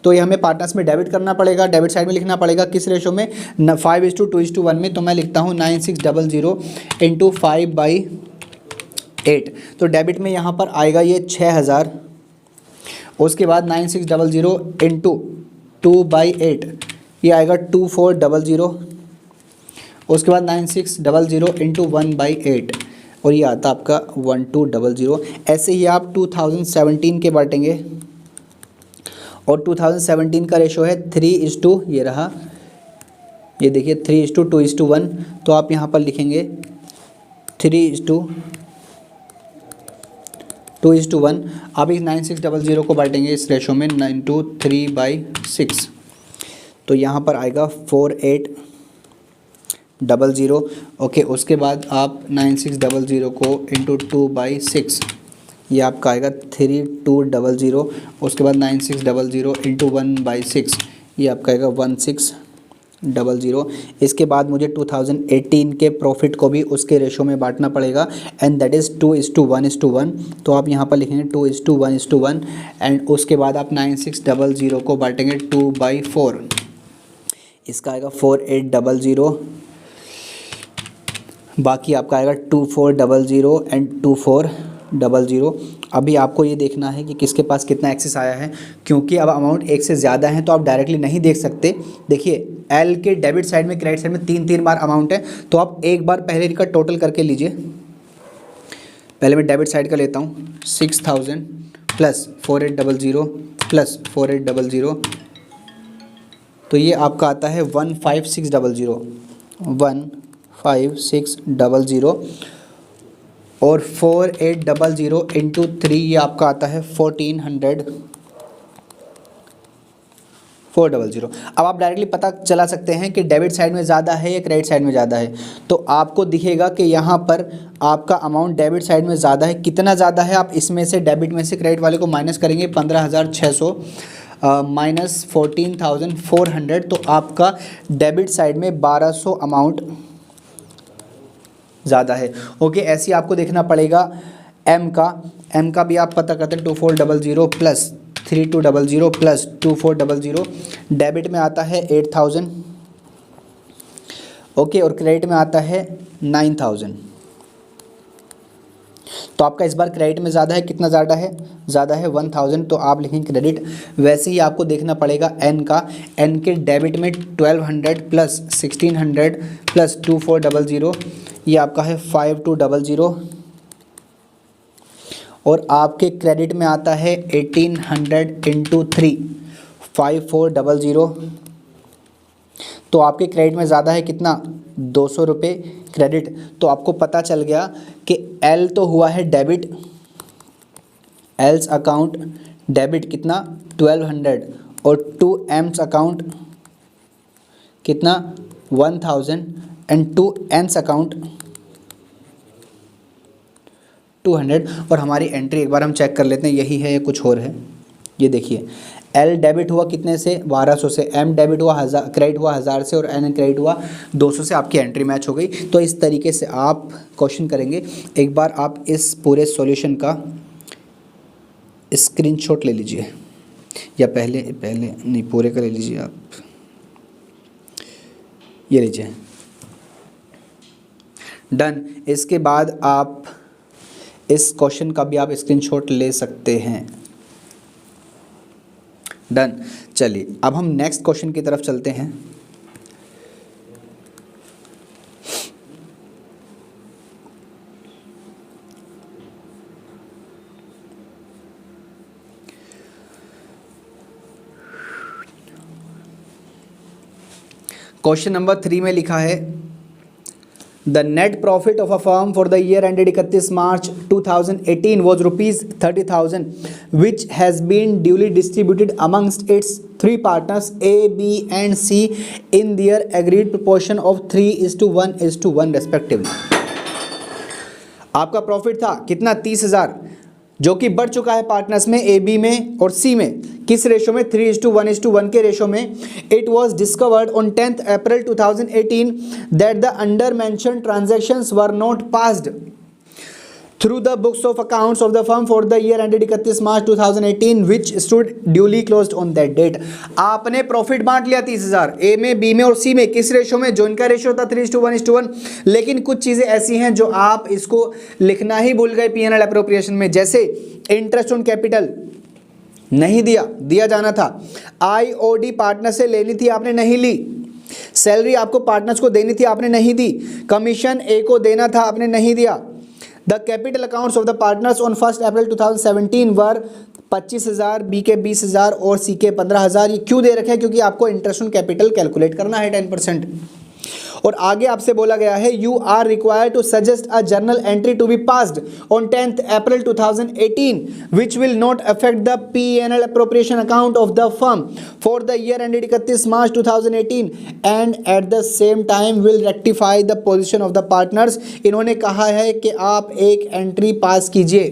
तो ये हमें पार्टनर्स में डेबिट करना पड़ेगा, डेबिट साइड में लिखना पड़ेगा। किस रेशो में? 5:2:1 में। तो मैं लिखता हूँ 9600 इंटू 5/8। तो डेबिट में यहाँ पर आएगा ये 6000। उसके बाद 9600 इंटू 2/8, ये आएगा 2400। उसके बाद 9600 इंटू 1/8, और ये आता आपका 1200। ऐसे ही आप 2017 के बांटेंगे, और 2017 का रेशो है 3:, ये रहा, ये देखिए 3:2:1। तो आप यहाँ पर लिखेंगे 3:2:1। अब इस 9600 को बांटेंगे इस रेशो में 9 3/6। तो यहाँ पर आएगा 4800। ओके, उसके बाद आप 9600 को इंटू 2/6, ये आपका आएगा 3200। उसके बाद 9600 इंटू 1/6, ये आपका आएगा 1600। इसके बाद मुझे 2018 के प्रॉफिट को भी उसके रेशो में बांटना पड़ेगा, एंड दैट इज़ 2:1:1। तो आप यहाँ पर लिखेंगे 2:1:1, एंड उसके बाद आप 9600 को बांटेंगे 2/4, इसका आएगा 4800। बाकी आपका आएगा 2400 एंड 2400। अभी आपको ये देखना है कि किसके पास कितना एक्सेस आया है, क्योंकि अब अमाउंट एक से ज़्यादा है तो आप डायरेक्टली नहीं देख सकते। देखिए एल के डेबिट साइड में, क्रेडिट साइड में 3 बार अमाउंट है, तो आप एक बार पहले इनका टोटल करके लीजिए। पहले मैं डेबिट साइड का लेता हूँ, 6000 प्लस 4800 प्लस 4800, तो ये आपका आता है 15600 और 4800 इंटू 3, ये आपका आता है 400। अब आप डायरेक्टली पता चला सकते हैं कि डेबिट साइड में ज़्यादा है या क्रेडिट साइड में ज़्यादा है। तो आपको दिखेगा कि यहाँ पर आपका अमाउंट डेबिट साइड में ज़्यादा है। कितना ज़्यादा है, आप इसमें से डेबिट में से क्रेडिट वाले को माइनस करेंगे, 15600 माइनस 14400, तो आपका डेबिट साइड में 1200 अमाउंट ज़्यादा है। ओके, ऐसे ही आपको देखना पड़ेगा एम का भी आप पता करते हैं 2400 प्लस 3200 प्लस 2400। डेबिट में आता है 8000, ओके, और क्रेडिट में आता है 9000। तो आपका इस बार क्रेडिट में ज़्यादा है, कितना ज़्यादा है? ज़्यादा है 1000, तो आप लिखेंगे क्रेडिट। वैसे ही आपको देखना पड़ेगा एन के डेबिट में 1200 प्लस 1600 प्लस 2400, ये आपका है 5200, और आपके क्रेडिट में आता है 1800 इंटू 3, 5400। तो आपके क्रेडिट में ज़्यादा है कितना? 200 रुपये क्रेडिट। तो आपको पता चल गया कि एल तो हुआ है डेबिट, एल्स अकाउंट डेबिट कितना? 1200, और 2M's अकाउंट कितना 1000 एंड 2N's अकाउंट 200। और हमारी एंट्री एक बार हम चेक कर लेते हैं, यही है या कुछ और है। ये देखिए L डेबिट हुआ कितने से 1200 से, M डेबिट हुआ 1000, क्रेडिट हुआ 1000 से और N क्रेडिट हुआ 200 से। आपकी एंट्री मैच हो गई। तो इस तरीके से आप क्वेश्चन करेंगे। एक बार आप इस पूरे सॉल्यूशन का स्क्रीनशॉट ले लीजिए, या पहले नहीं पूरे का ले लीजिए आप, ये लीजिए डन। इसके बाद आप इस क्वेश्चन का भी आप स्क्रीनशॉट ले सकते हैं। डन। चलिए अब हम नेक्स्ट क्वेश्चन की तरफ चलते हैं। क्वेश्चन नंबर 3 में लिखा है the net profit of a firm for the year ended 31 March 2018 was ₹30,000 which has been duly distributed amongst its three partners A, B and C in their agreed proportion of 3:1:1 respectively। आपका profit था कितना 30,000, जो कि बढ़ चुका है partners में A B में और सी में। किस रेशो में 3:1:1 के रेशो में। It was discovered on 10th April 2018 that the under mention transactions were not passed through the books of accounts of the firm for the year ended 31 March 2018 which stood duly closed on that date। आपने profit बांट लिया 30,000 ए में, B में और सी में। किस ratio में, जो इनका रेशो था 3:1:1। लेकिन कुछ चीज़ें ऐसी हैं जो आप इसको लिखना ही भूल गए P&L अप्रोप्रिएशन में, जैसे इंटरेस्ट ऑन कैपिटल नहीं दिया जाना था। IOD पार्टनर से लेनी थी, आपने नहीं ली। सैलरी आपको पार्टनर्स को देनी थी, आपने नहीं दी। कमीशन ए को देना था, आपने नहीं दिया। The capital accounts of the partners on 1st April 2017 were 25,000, B के 20,000 और सी के 15,000। ये क्यों दे रखे हैं, क्योंकि आपको इंटरेस्ट ऑन कैपिटल कैलकुलेट करना है 10%। और आगे आपसे बोला गया है you are required to suggest a journal entry to be passed on 10th April 2018 which will not affect the P&L appropriation account of the firm for the year ended 31 March 2018 and at the same time will rectify the position of the partners। इन्होंने कहा है कि आप एक entry पास कीजिए।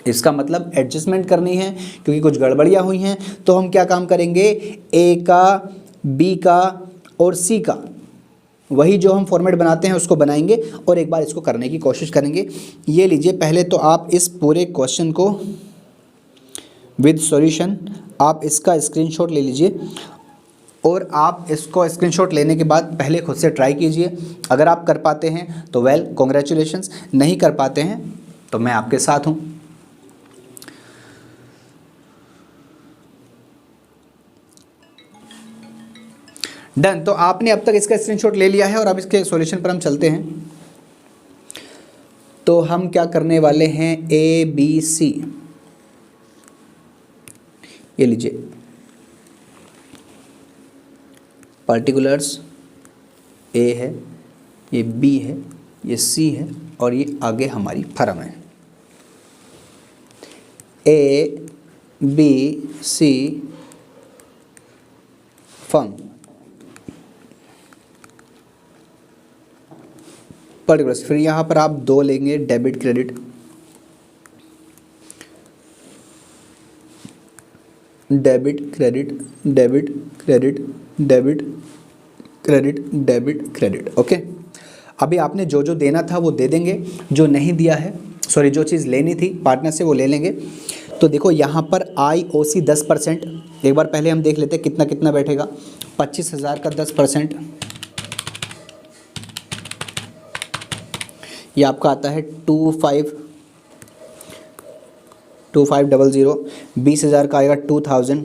इसका मतलब adjustment करनी है क्योंकि कुछ गड़बड़ियाँ हुई हैं। तो हम क्या काम करेंगे, ए का, बी का और सी का वही जो हम फॉर्मेट बनाते हैं उसको बनाएंगे और एक बार इसको करने की कोशिश करेंगे। ये लीजिए, पहले तो आप इस पूरे क्वेश्चन को विद सॉल्यूशन आप इसका स्क्रीनशॉट ले लीजिए और आप इसको स्क्रीनशॉट लेने के बाद पहले खुद से ट्राई कीजिए। अगर आप कर पाते हैं तो वेल कॉन्ग्रेचुलेशंस, नहीं कर पाते हैं तो मैं आपके साथ हूँ। डन। तो आपने अब तक इसका स्क्रीनशॉट ले लिया है और अब इसके सॉल्यूशन पर हम चलते हैं। तो हम क्या करने वाले हैं, ए बी सी, ये लीजिए पर्टिकुलर्स, ए है, ये बी है, ये सी है और ये आगे हमारी फर्म है। A B C firm particulars. फिर यहाँ पर आप दो लेंगे debit credit, debit credit, debit credit, debit credit, debit credit. Okay, अभी आपने जो जो देना था वो दे देंगे, जो नहीं दिया है, सॉरी जो चीज़ लेनी थी पार्टनर से वो ले लेंगे। तो देखो यहाँ पर IOC 10%, एक बार पहले हम देख लेते हैं कितना कितना बैठेगा। 25,000 का 10%, ये आपका आता है 2500। 20,000 का आएगा 2,000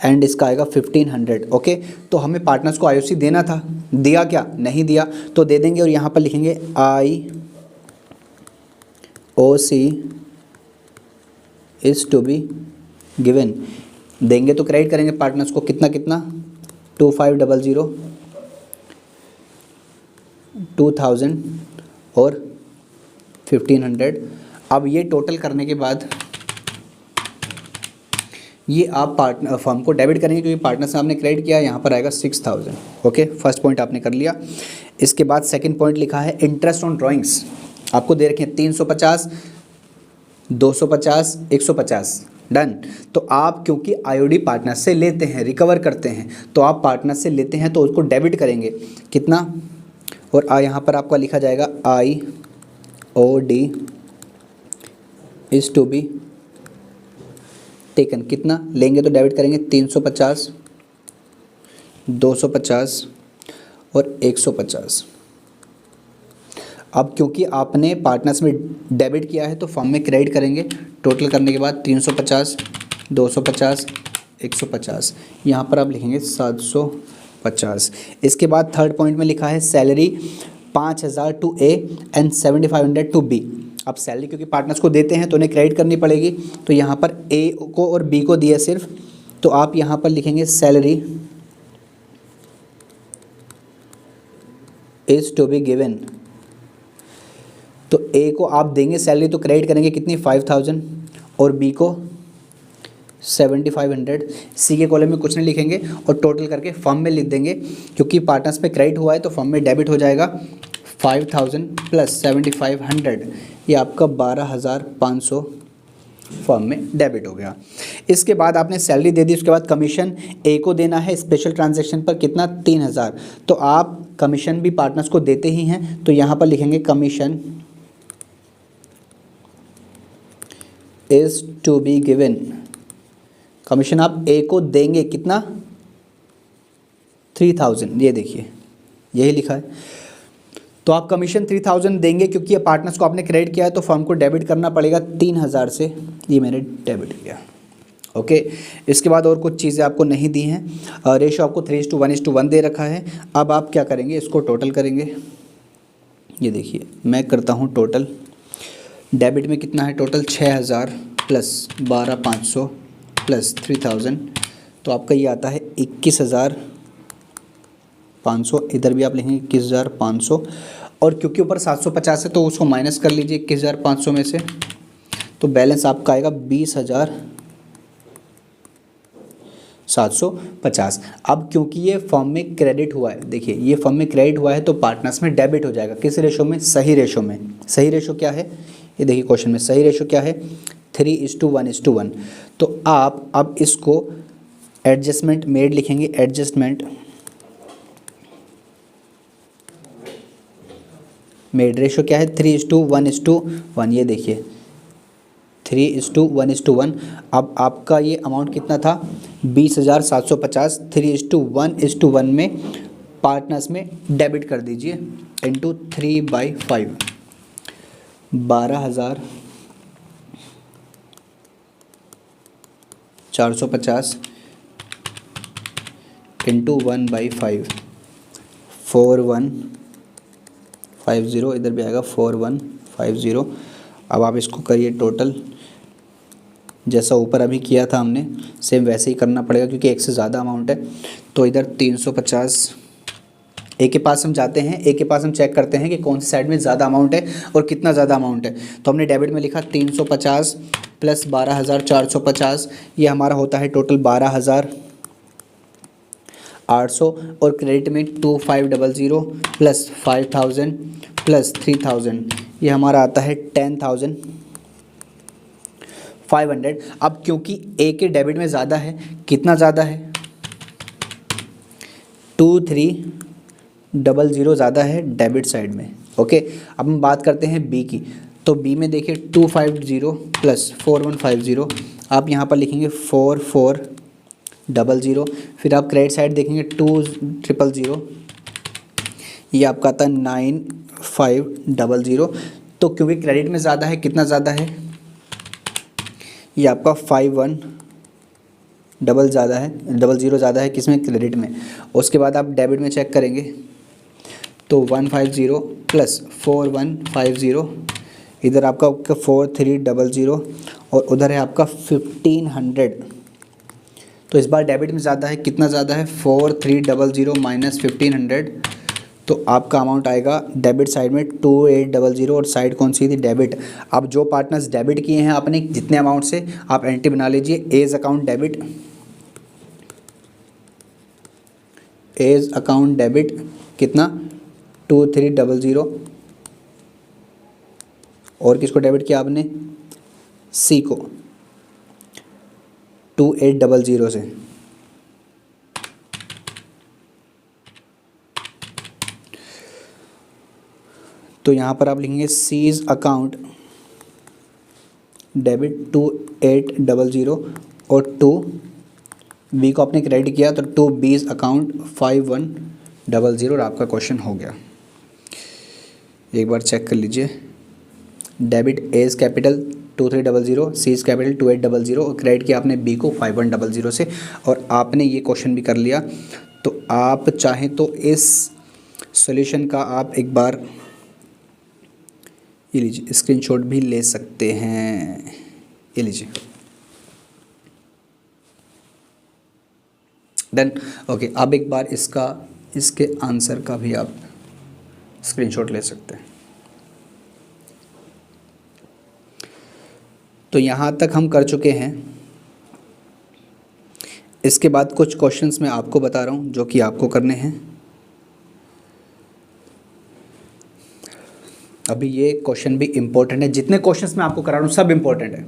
एंड इसका आएगा 1,500। ओके, तो हमें पार्टनर्स को IOC देना था, दिया क्या, नहीं दिया, तो दे देंगे और यहाँ पर लिखेंगे IOC is to be given. देंगे तो क्रेडिट करेंगे पार्टनर्स को कितना कितना, 2500, 2,000 और 1,500। अब ये टोटल करने के बाद ये आप पार्टनर फर्म को डेबिट करेंगे क्योंकि पार्टनर से आपने क्रेडिट किया, यहाँ पर आएगा 6000। ओके, फर्स्ट पॉइंट आपने कर लिया। इसके बाद सेकंड पॉइंट लिखा है इंटरेस्ट ऑन ड्राइंग्स। आपको दे रखे हैं 350, 250, 150। डन। तो आप क्योंकि आईओडी पार्टनर से लेते हैं, रिकवर करते हैं, तो आप पार्टनर से लेते हैं तो उसको डेबिट करेंगे कितना, और यहाँ पर आपका लिखा जाएगा IOD is to be taken. कितना लेंगे तो डेबिट करेंगे 350, 250 और 150। अब क्योंकि आपने पार्टनर्स में डेबिट किया है तो फर्म में क्रेडिट करेंगे। टोटल करने के बाद 350, 250, 150, यहाँ पर आप लिखेंगे 750। इसके बाद थर्ड पॉइंट में लिखा है salary 5000 to A and 7500 to B। अब सैलरी क्योंकि पार्टनर्स को देते हैं तो उन्हें क्रेडिट करनी पड़ेगी, तो यहाँ पर A को और B को दिया सिर्फ, तो आप यहाँ पर लिखेंगे salary is to be given. तो A को आप देंगे सैलरी तो क्रेडिट करेंगे कितनी 5000 और B को 7500। C के कॉलम में कुछ नहीं लिखेंगे और टोटल करके फर्म में लिख देंगे। क्योंकि पार्टनर्स में क्रेडिट हुआ है तो फर्म में डेबिट हो जाएगा 5000 प्लस 7500, ये आपका 12500 फर्म में डेबिट हो गया। इसके बाद आपने सैलरी दे दी, उसके बाद कमीशन A को देना है स्पेशल ट्रांजैक्शन पर कितना 3000। तो आप कमीशन भी पार्टनर्स को देते ही हैं तो यहाँ पर लिखेंगे commission is to be given. Commission आप A को देंगे कितना 3000, ये देखिए यही लिखा है। तो आप कमीशन 3000 देंगे क्योंकि ये पार्टनर्स को आपने क्रेडिट किया है तो फर्म को डेबिट करना पड़ेगा 3000 से, ये मैंने डेबिट किया। ओके, इसके बाद और कुछ चीज़ें आपको नहीं दी हैं। रेशो आपको 3:1:1 दे रखा है। अब आप क्या करेंगे, इसको टोटल करेंगे। ये देखिए मैं करता हूँ टोटल। डेबिट में कितना है टोटल 6000 प्लस 12500 प्लस 3000, तो आपका ये आता है 21500। इधर भी आप लिखेंगे 21500, और क्योंकि ऊपर 750 है तो उसको माइनस कर लीजिए 21500 में से, तो बैलेंस आपका आएगा 20750। अब क्योंकि ये फर्म में क्रेडिट हुआ है, देखिए ये फर्म में क्रेडिट हुआ है तो पार्टनर्स में डेबिट हो जाएगा। किस रेशो में, सही रेशो में। सही रेशो क्या है, ये देखिए क्वेश्चन में सही रेशो क्या है 3:1:1। तो आप अब इसको एडजस्टमेंट मेड लिखेंगे। एडजस्टमेंट मेड रेशो क्या है 3:1:1। ये देखिए 3:1:1। अब आपका ये अमाउंट कितना था 20750। 3:1:1 में पार्टनर्स में डेबिट कर दीजिए इंटू 3/5, 12450 इंटू 1/5, 4150। इधर भी आएगा 4150। अब आप इसको करिए टोटल, जैसा ऊपर अभी किया था हमने सेम वैसे ही करना पड़ेगा क्योंकि एक से ज़्यादा अमाउंट है। तो इधर 350, ए के पास हम जाते हैं, ए के पास हम चेक करते हैं कि कौन सी साइड में ज़्यादा अमाउंट है और कितना ज़्यादा अमाउंट है। तो हमने डेबिट में लिखा 350 प्लस 12450, ये हमारा होता है टोटल 12800, और क्रेडिट में 2500 प्लस 5000 प्लस 3000, ये हमारा आता है 10500। अब क्योंकि ए के डेबिट में ज़्यादा है, कितना ज़्यादा है 2300 ज़्यादा है डेबिट साइड में। ओके, अब हम बात करते हैं बी की। तो बी में देखिए 250 प्लस 4150, आप यहाँ पर लिखेंगे 4400। फिर आप क्रेडिट साइड देखेंगे 2000, ये आपका आता है 9500। तो क्योंकि क्रेडिट में ज़्यादा है, कितना ज़्यादा है, ये आपका 5100 ज़्यादा है, 00 ज़्यादा है किसमें, क्रेडिट में। उसके बाद आप डेबिट में चेक करेंगे तो 150 प्लस 4150, इधर आपका 4300 और उधर है आपका 1500। तो इस बार डेबिट में ज़्यादा है, कितना ज़्यादा है 4300 माइनस 1500, तो तो आपका अमाउंट आएगा डेबिट साइड में 2800 और साइड कौन सी थी, डेबिट। अब जो पार्टनर्स डेबिट किए हैं आपने जितने अमाउंट से, आप एंट्री बना लीजिए, A's account debit, A's account debit कितना 2300, और किसको डेबिट किया आपने, सी को 2800 से। तो यहाँ पर आप लिखेंगे सीज अकाउंट डेबिट 2800 और 2 बी को आपने क्रेडिट किया तो 2 बीज अकाउंट 5100 और आपका क्वेश्चन हो गया। एक बार चेक कर लीजिए, debit A's capital 2300, C's capital 2800 और क्रेडिट किया आपने बी को 5100 से, और आपने ये क्वेश्चन भी कर लिया। तो आप चाहें तो इस सॉल्यूशन का आप एक बार ये लीजिए स्क्रीनशॉट भी ले सकते हैं, ये लीजिए। देन ओके, अब एक बार इसके आंसर का भी आप स्क्रीनशॉट ले सकते हैं। तो यहाँ तक हम कर चुके हैं। इसके बाद कुछ क्वेश्चंस मैं आपको बता रहा हूँ जो कि आपको करने हैं। अभी ये क्वेश्चन भी इम्पोर्टेंट है, जितने क्वेश्चंस मैं आपको करा रहा हूँ सब इम्पोर्टेंट है,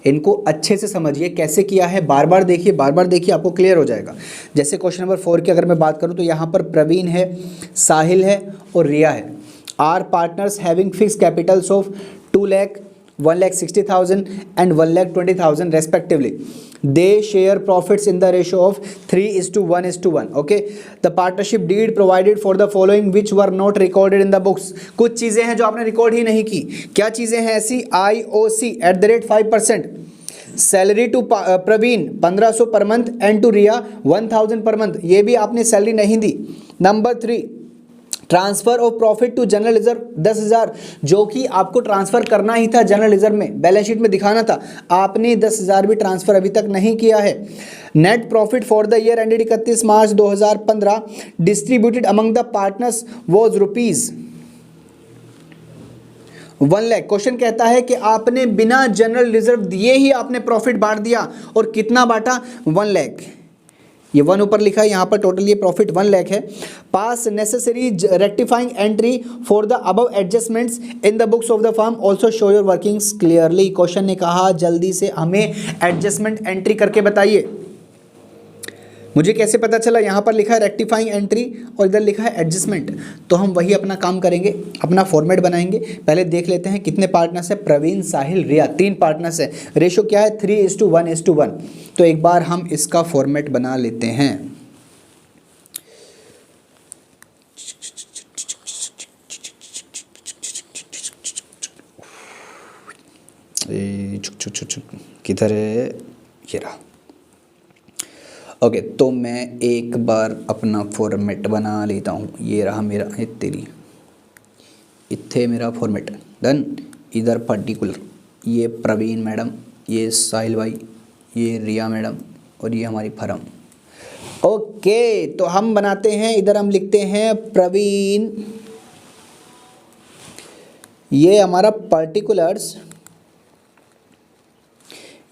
इनको अच्छे से समझिए कैसे किया है, बार बार देखिए आपको क्लियर हो जाएगा। जैसे क्वेश्चन नंबर 4 की अगर मैं बात करूँ तो यहाँ पर प्रवीण है, साहिल है और रिया है। Are partners having fix capitals of 2 lakh, 1,60,000 and 1,20,000 respectively. They share profits in the ratio of 3:1:1. Okay. The partnership deed provided for the following which were not recorded in the books. कुछ चीज़ें हैं जो आपने रिकॉर्ड ही नहीं की। क्या चीज़ें हैं ऐसी? IOC @ 5%, salary to Praveen 1500 per month and to Riya 1000 per month, ये भी आपने सैलरी नहीं दी। Number 3, transfer of profit to general reserve 10,000, जो कि आपको ट्रांसफर करना ही था जनरल रिजर्व में, बैलेंस शीट में दिखाना था, आपने 10,000 भी ट्रांसफर अभी तक नहीं किया है। Net profit for the year ended 31 March 2015 distributed among the partners was ₹1 lakh. Question कहता है कि आपने बिना जनरल रिजर्व दिए ही आपने प्रॉफिट बांट दिया, और कितना बांटा? 1 लाख। ये 1 ऊपर लिखा है, यहाँ पर टोटल ये प्रॉफिट 1 लाख है। पास necessary rectifying entry for the above adjustments in the books of the firm, also show your workings clearly. Question ने कहा जल्दी से हमें एडजस्टमेंट एंट्री करके बताइए। मुझे कैसे पता चला? यहाँ पर लिखा है रेक्टिफाइंग एंट्री और इधर लिखा है एडजस्टमेंट, तो हम वही अपना काम करेंगे, अपना फॉर्मेट बनाएंगे। पहले देख लेते हैं कितने पार्टनर्स है, प्रवीण, साहिल, रिया, 3 पार्टनर्स है। रेशो क्या है? 3:1:1। तो एक बार हम इसका फॉर्मेट बना लेते हैं। किधर है? ये रहा। ओके, तो मैं एक बार अपना फॉर्मेट बना लेता हूँ। ये रहा मेरा, ये तेरी इत्थे मेरा फॉर्मेट डन। इधर पर्टिकुलर ये प्रवीण मैडम, ये साहिल भाई, ये रिया मैडम और ये हमारी फर्म। ओके, तो हम बनाते हैं, इधर हम लिखते हैं प्रवीण, ये हमारा पर्टिकुलर्स,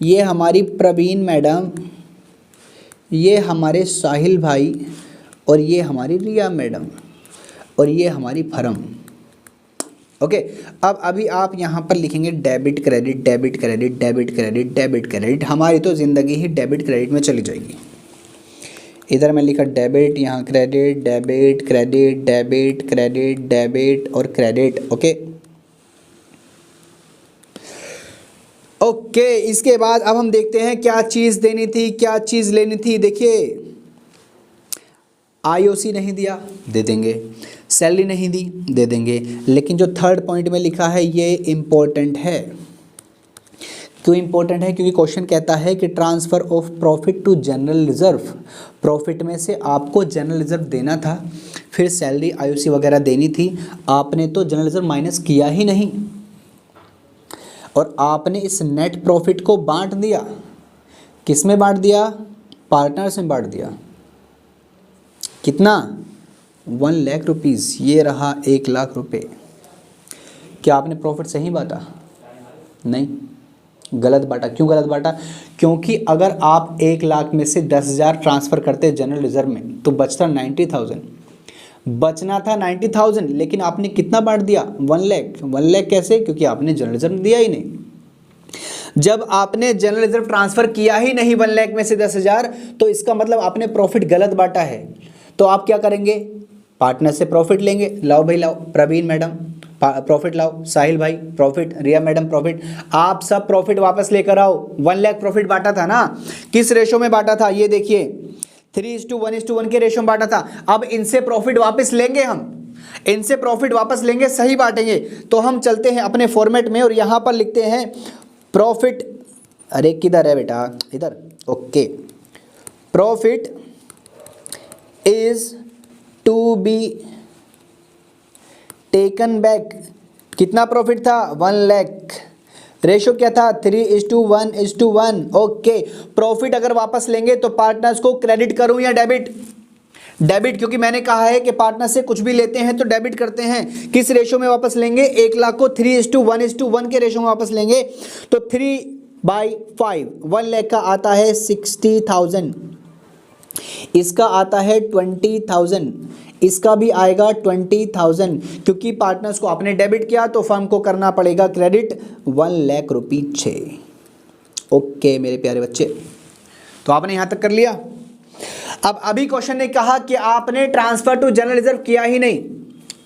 ये हमारी प्रवीण मैडम, ये हमारे साहिल भाई और ये हमारी रिया मैडम और ये हमारी फर्म। ओके, अब अभी आप यहाँ पर लिखेंगे debit credit, debit credit, debit credit, debit credit. हमारी तो ज़िंदगी ही डेबिट क्रेडिट में चली जाएगी। इधर मैं लिखा डेबिट, यहाँ credit, debit credit, debit credit, debit और क्रेडिट। ओके, इसके बाद अब हम देखते हैं क्या चीज़ देनी थी, क्या चीज़ लेनी थी। देखिए, आईओसी नहीं दिया, दे देंगे। सैलरी नहीं दी, दे देंगे। लेकिन जो थर्ड पॉइंट में लिखा है ये इम्पोर्टेंट है। क्यों इम्पोर्टेंट है? क्योंकि क्वेश्चन कहता है कि transfer of profit to general reserve, profit में से आपको जनरल रिजर्व देना था, फिर सैलरी, आईओसी वगैरह देनी थी, आपने तो जनरल रिजर्व माइनस किया ही नहीं और आपने इस नेट प्रॉफिट को बांट दिया। किस में बांट दिया? पार्टनर्स में बांट दिया। कितना? 1,00,000 रुपीज़, ये रहा 1,00,000 रुपये। क्या आपने प्रॉफिट सही बांटा? नहीं, गलत बांटा। क्यों गलत बांटा? क्योंकि अगर आप 1,00,000 में से 10,000 ट्रांसफ़र करते जनरल रिजर्व में तो बचता 90,000, बचना था 90,000, लेकिन आपने कितना बांट दिया? 1,00,000। 1,00,000 कैसे? क्योंकि आपने जनरल रिजर्व दिया ही नहीं। जब आपने जनरल रिजर्व ट्रांसफ़र किया ही नहीं 1,00,000 में से 10,000, तो इसका मतलब आपने प्रॉफिट गलत बांटा है। तो आप क्या करेंगे? पार्टनर से प्रॉफिट लेंगे। लाओ भाई लाओ, प्रवीण मैडम प्रॉफिट लाओ, साहिल भाई प्रॉफिट, रिया मैडम प्रॉफिट, आप सब प्रॉफिट वापस लेकर आओ। 1,00,000 प्रॉफिट बांटा था ना, किस रेशो में बांटा था? ये देखिए 3:1:1 के रेशो में बांटा था। अब इनसे प्रॉफिट वापस लेंगे, हम इनसे प्रॉफिट वापस लेंगे, सही बांटेंगे। तो हम चलते हैं अपने फॉर्मेट में और यहाँ पर लिखते हैं प्रॉफिट। अरे किधर है बेटा? इधर। Okay, profit is to be taken back. कितना प्रॉफिट था? 1,00,000। रेशो क्या था? 3:1:1। ओके, प्रॉफिट अगर वापस लेंगे तो पार्टनर्स को क्रेडिट करूं या डेबिट? डेबिट, क्योंकि मैंने कहा है कि पार्टनर से कुछ भी लेते हैं तो डेबिट करते हैं। किस रेशो में वापस लेंगे? 1,00,000 को 3:1:1 के रेशो में वापस लेंगे। तो 3/5 1,00,000 का आता है 60,000, इसका आता है 20,000, इसका भी आएगा 20,000। क्योंकि पार्टनर्स को आपने डेबिट किया तो फर्म को करना पड़ेगा क्रेडिट 1,00,000 रुपये। ओके मेरे प्यारे बच्चे, तो आपने यहां तक कर लिया। अब अभी क्वेश्चन ने कहा कि आपने ट्रांसफर टू जनरल रिजर्व किया ही नहीं,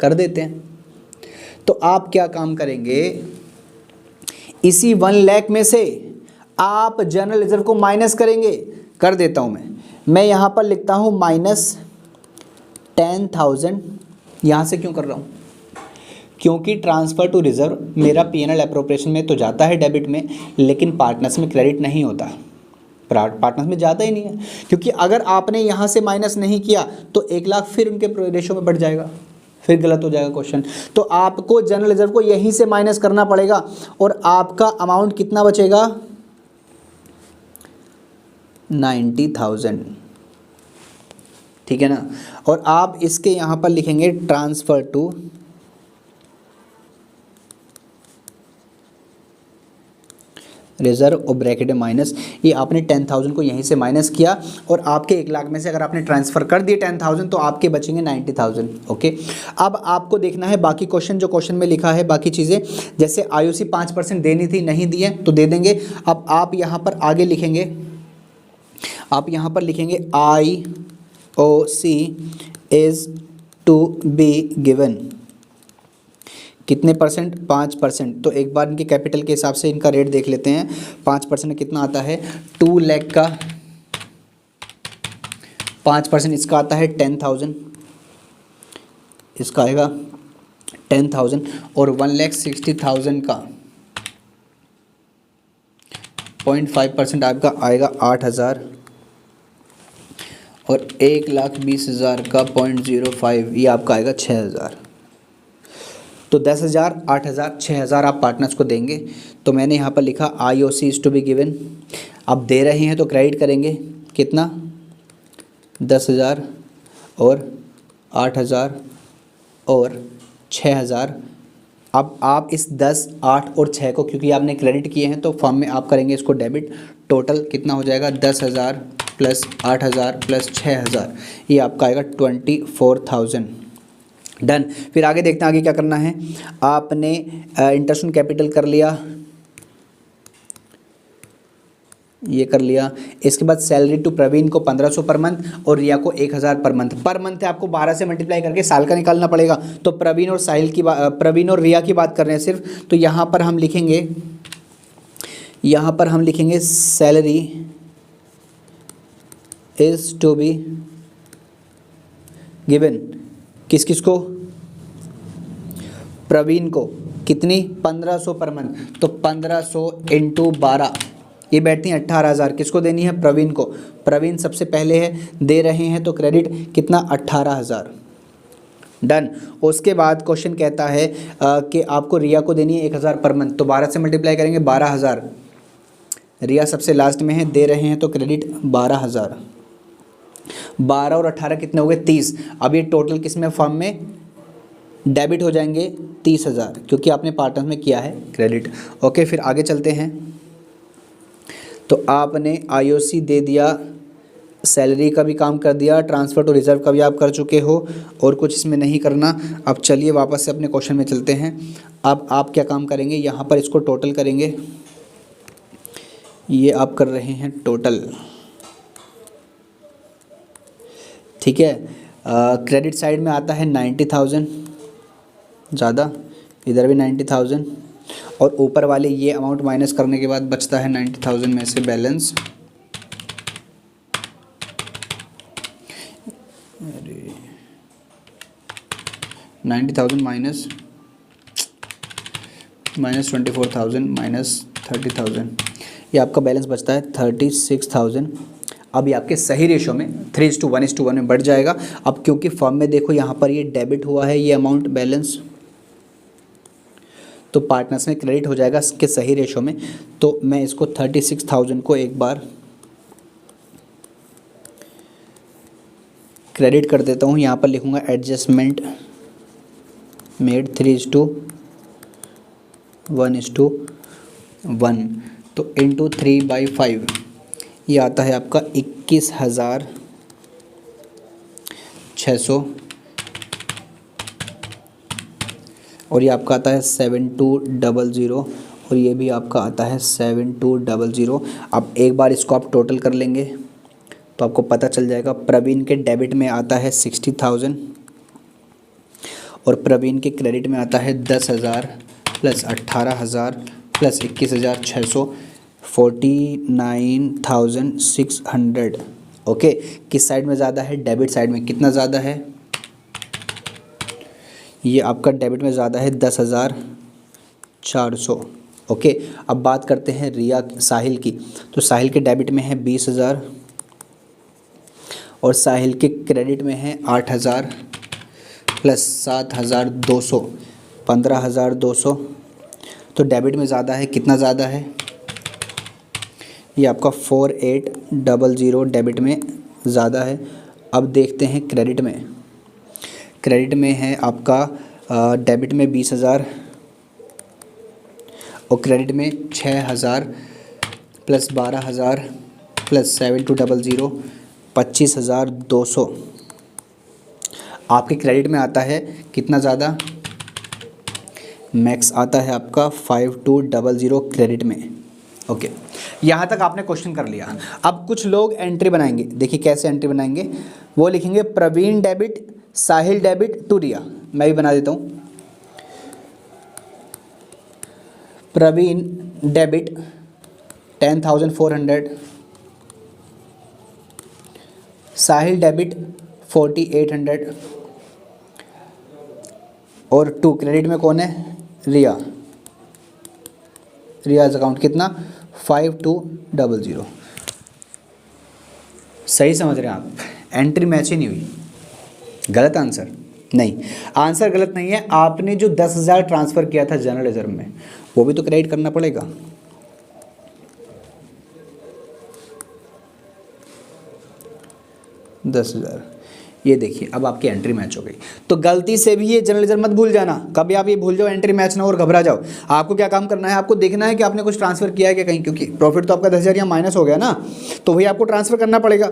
कर देते हैं। तो आप क्या काम करेंगे? इसी 1,00,000 में से आप जनरल रिजर्व को माइनस करेंगे। कर देता हूं मैं यहां पर लिखता हूं -10,000। यहां से क्यों कर रहा हूं? क्योंकि ट्रांसफर टू रिजर्व मेरा P&L एप्रोप्रिएशन में तो जाता है डेबिट में, लेकिन पार्टनर्स में क्रेडिट नहीं होता, पार्टनर्स में जाता ही नहीं है। क्योंकि अगर आपने यहाँ से माइनस नहीं किया तो 1,00,000 फिर उनके रेशो में बढ़ जाएगा, फिर गलत हो जाएगा क्वेश्चन। तो आपको जनरल रिजर्व को यहीं से माइनस करना पड़ेगा और आपका अमाउंट कितना बचेगा? 90,000, ठीक है ना। और आप इसके यहाँ पर लिखेंगे ट्रांसफर टू रिजर्व और ब्रैकेट में माइनस। ये आपने 10,000 को यहीं से माइनस किया और आपके 1,00,000 में से अगर आपने ट्रांसफ़र कर दिए 10,000 तो आपके बचेंगे 90,000। ओके, अब आपको देखना है बाकी क्वेश्चन, जो क्वेश्चन में लिखा है बाकी चीज़ें, जैसे IOC 5% देनी थी, नहीं दिए तो दे देंगे। अब आप यहाँ पर आगे लिखेंगे, आप यहाँ पर लिखेंगे IOC is to be given कितने परसेंट? 5%। तो एक बार इनके कैपिटल के हिसाब से इनका रेट देख लेते हैं। 5% कितना आता है? 2,00,000 का 5% इसका आता है 10,000, इसका आएगा 10,000। और 1,60,000 का 0.5% आपका आएगा 8,000। और 1,20,000 का 0.05 ये आपका आएगा 6,000। तो 10,000, 8,000, 6,000 आप पार्टनर्स को देंगे। तो मैंने यहाँ पर लिखा IOC is to be given. अब दे रहे हैं तो क्रेडिट करेंगे कितना? 10,000 और 8,000 और 6,000। अब आप इस 10, 8 और 6 को क्योंकि आपने क्रेडिट किए हैं तो फॉर्म में आप करेंगे इसको डेबिट। टोटल कितना हो जाएगा? 10,000 प्लस 8,000 प्लस 6,000, ये आपका आएगा 24,000। डन। फिर आगे देखते हैं आगे क्या करना है। आपने इंटरेस्ट ऑन कैपिटल कर लिया, ये कर लिया। इसके बाद सैलरी टू प्रवीण को 1,500 पर मंथ और रिया को 1,000 पर मंथ। पर मंथ है आपको 12 से मल्टीप्लाई करके साल का निकालना पड़ेगा। तो प्रवीण और साहिल की प्रवीण और रिया की बात कर रहे हैं सिर्फ। तो यहाँ पर हम लिखेंगे salary is to be given किस किस को? प्रवीण को कितनी? 1,500 पर मंथ। तो 1,500 × 12 ये बैठती हैं 18,000। किसको देनी है? प्रवीण को। प्रवीण सबसे पहले है, दे रहे हैं तो क्रेडिट कितना? 18,000। डन। उसके बाद क्वेश्चन कहता है कि आपको रिया को देनी है 1,000 पर मंथ। तो 12 से मल्टीप्लाई करेंगे 12,000। रिया सबसे लास्ट में है, दे रहे हैं तो क्रेडिट 12,000। 12 और 18 कितने हो गए 30। अब ये टोटल किस में फर्म में डेबिट हो जाएंगे 30,000, क्योंकि आपने पार्टनर में किया है क्रेडिट। ओके, फिर आगे चलते हैं। तो आपने आईओसी दे दिया, सैलरी का भी काम कर दिया, ट्रांसफ़र टू रिजर्व का भी आप कर चुके हो, और कुछ इसमें नहीं करना। अब चलिए वापस से अपने क्वेश्चन में चलते हैं। अब आप क्या काम करेंगे, यहाँ पर इसको टोटल करेंगे। ये आप कर रहे हैं टोटल, ठीक है। क्रेडिट साइड में आता है 90,000 ज़्यादा, इधर भी 90,000, और ऊपर वाले ये अमाउंट माइनस करने के बाद बचता है 90,000 में से बैलेंस। 90,000 माइनस 24,000 माइनस 30,000, ये आपका बैलेंस बचता है 36,000। अब ये आपके सही रेशो में 3:1:1 में बढ़ जाएगा। अब क्योंकि फर्म में देखो यहाँ पर ये डेबिट हुआ है ये अमाउंट बैलेंस, तो पार्टनर्स में क्रेडिट हो जाएगा इसके सही रेशो में। तो मैं इसको 36,000 को एक बार क्रेडिट कर देता हूँ। यहाँ पर लिखूँगा एडजस्टमेंट मेड 3:1:1, तो इंटू 3/5 ये आता है आपका 21,600, और ये आपका आता है 7200, और ये भी आपका आता है 7200। अब एक बार इसको आप टोटल कर लेंगे तो आपको पता चल जाएगा। प्रवीण के डेबिट में आता है 60,000 और प्रवीण के क्रेडिट में आता है 10,000 प्लस 18,000 प्लस 21,600, 49,600। ओके, किस साइड में ज़्यादा है, डेबिट साइड में। कितना ज़्यादा है, ये आपका डेबिट में ज़्यादा है 10,400। ओके, अब बात करते हैं रिया साहिल की। तो साहिल के डेबिट में है 20,000 और साहिल के क्रेडिट में है 8,000 प्लस 7,200, 15,200। तो डेबिट में ज़्यादा है, कितना ज़्यादा है, ये आपका 4800 डेबिट में ज़्यादा है। अब देखते हैं क्रेडिट में। क्रेडिट में है आपका डेबिट में 20,000 और क्रेडिट में 6,000 प्लस 12,000 प्लस 7200, 25,200। आपके क्रेडिट में आता है कितना ज़्यादा, मैक्स आता है आपका 5200 क्रेडिट में। ओके, यहाँ तक आपने क्वेश्चन कर लिया। अब कुछ लोग एंट्री बनाएंगे, देखिए कैसे एंट्री बनाएंगे। वो लिखेंगे Praveen debit, Sahil debit to Riya. मैं भी बना देता हूँ। प्रवीण डेबिट 10,400, साहिल डेबिट 4,800, और टू क्रेडिट में कौन है, रिया। रियाज अकाउंट कितना 5200। सही समझ रहे हैं आप, एंट्री मैच ही नहीं हुई। गलत आंसर नहीं, आंसर गलत नहीं है। आपने जो 10,000 ट्रांसफ़र किया था जनरल रिजर्व में, वो भी तो क्रेडिट करना पड़ेगा। ये देखिए, अब आपकी एंट्री मैच हो गई। तो गलती से भी ये जनरल रिजर्व मत भूल जाना, कभी आप ये भूल जाओ एंट्री मैच ना हो और घबरा जाओ। आपको क्या काम करना है, आपको देखना है कि आपने कुछ ट्रांसफ़र किया है कि कहीं, क्योंकि प्रॉफिट तो आपका 10,000 यहाँ माइनस हो गया ना, तो वही आपको ट्रांसफ़र करना पड़ेगा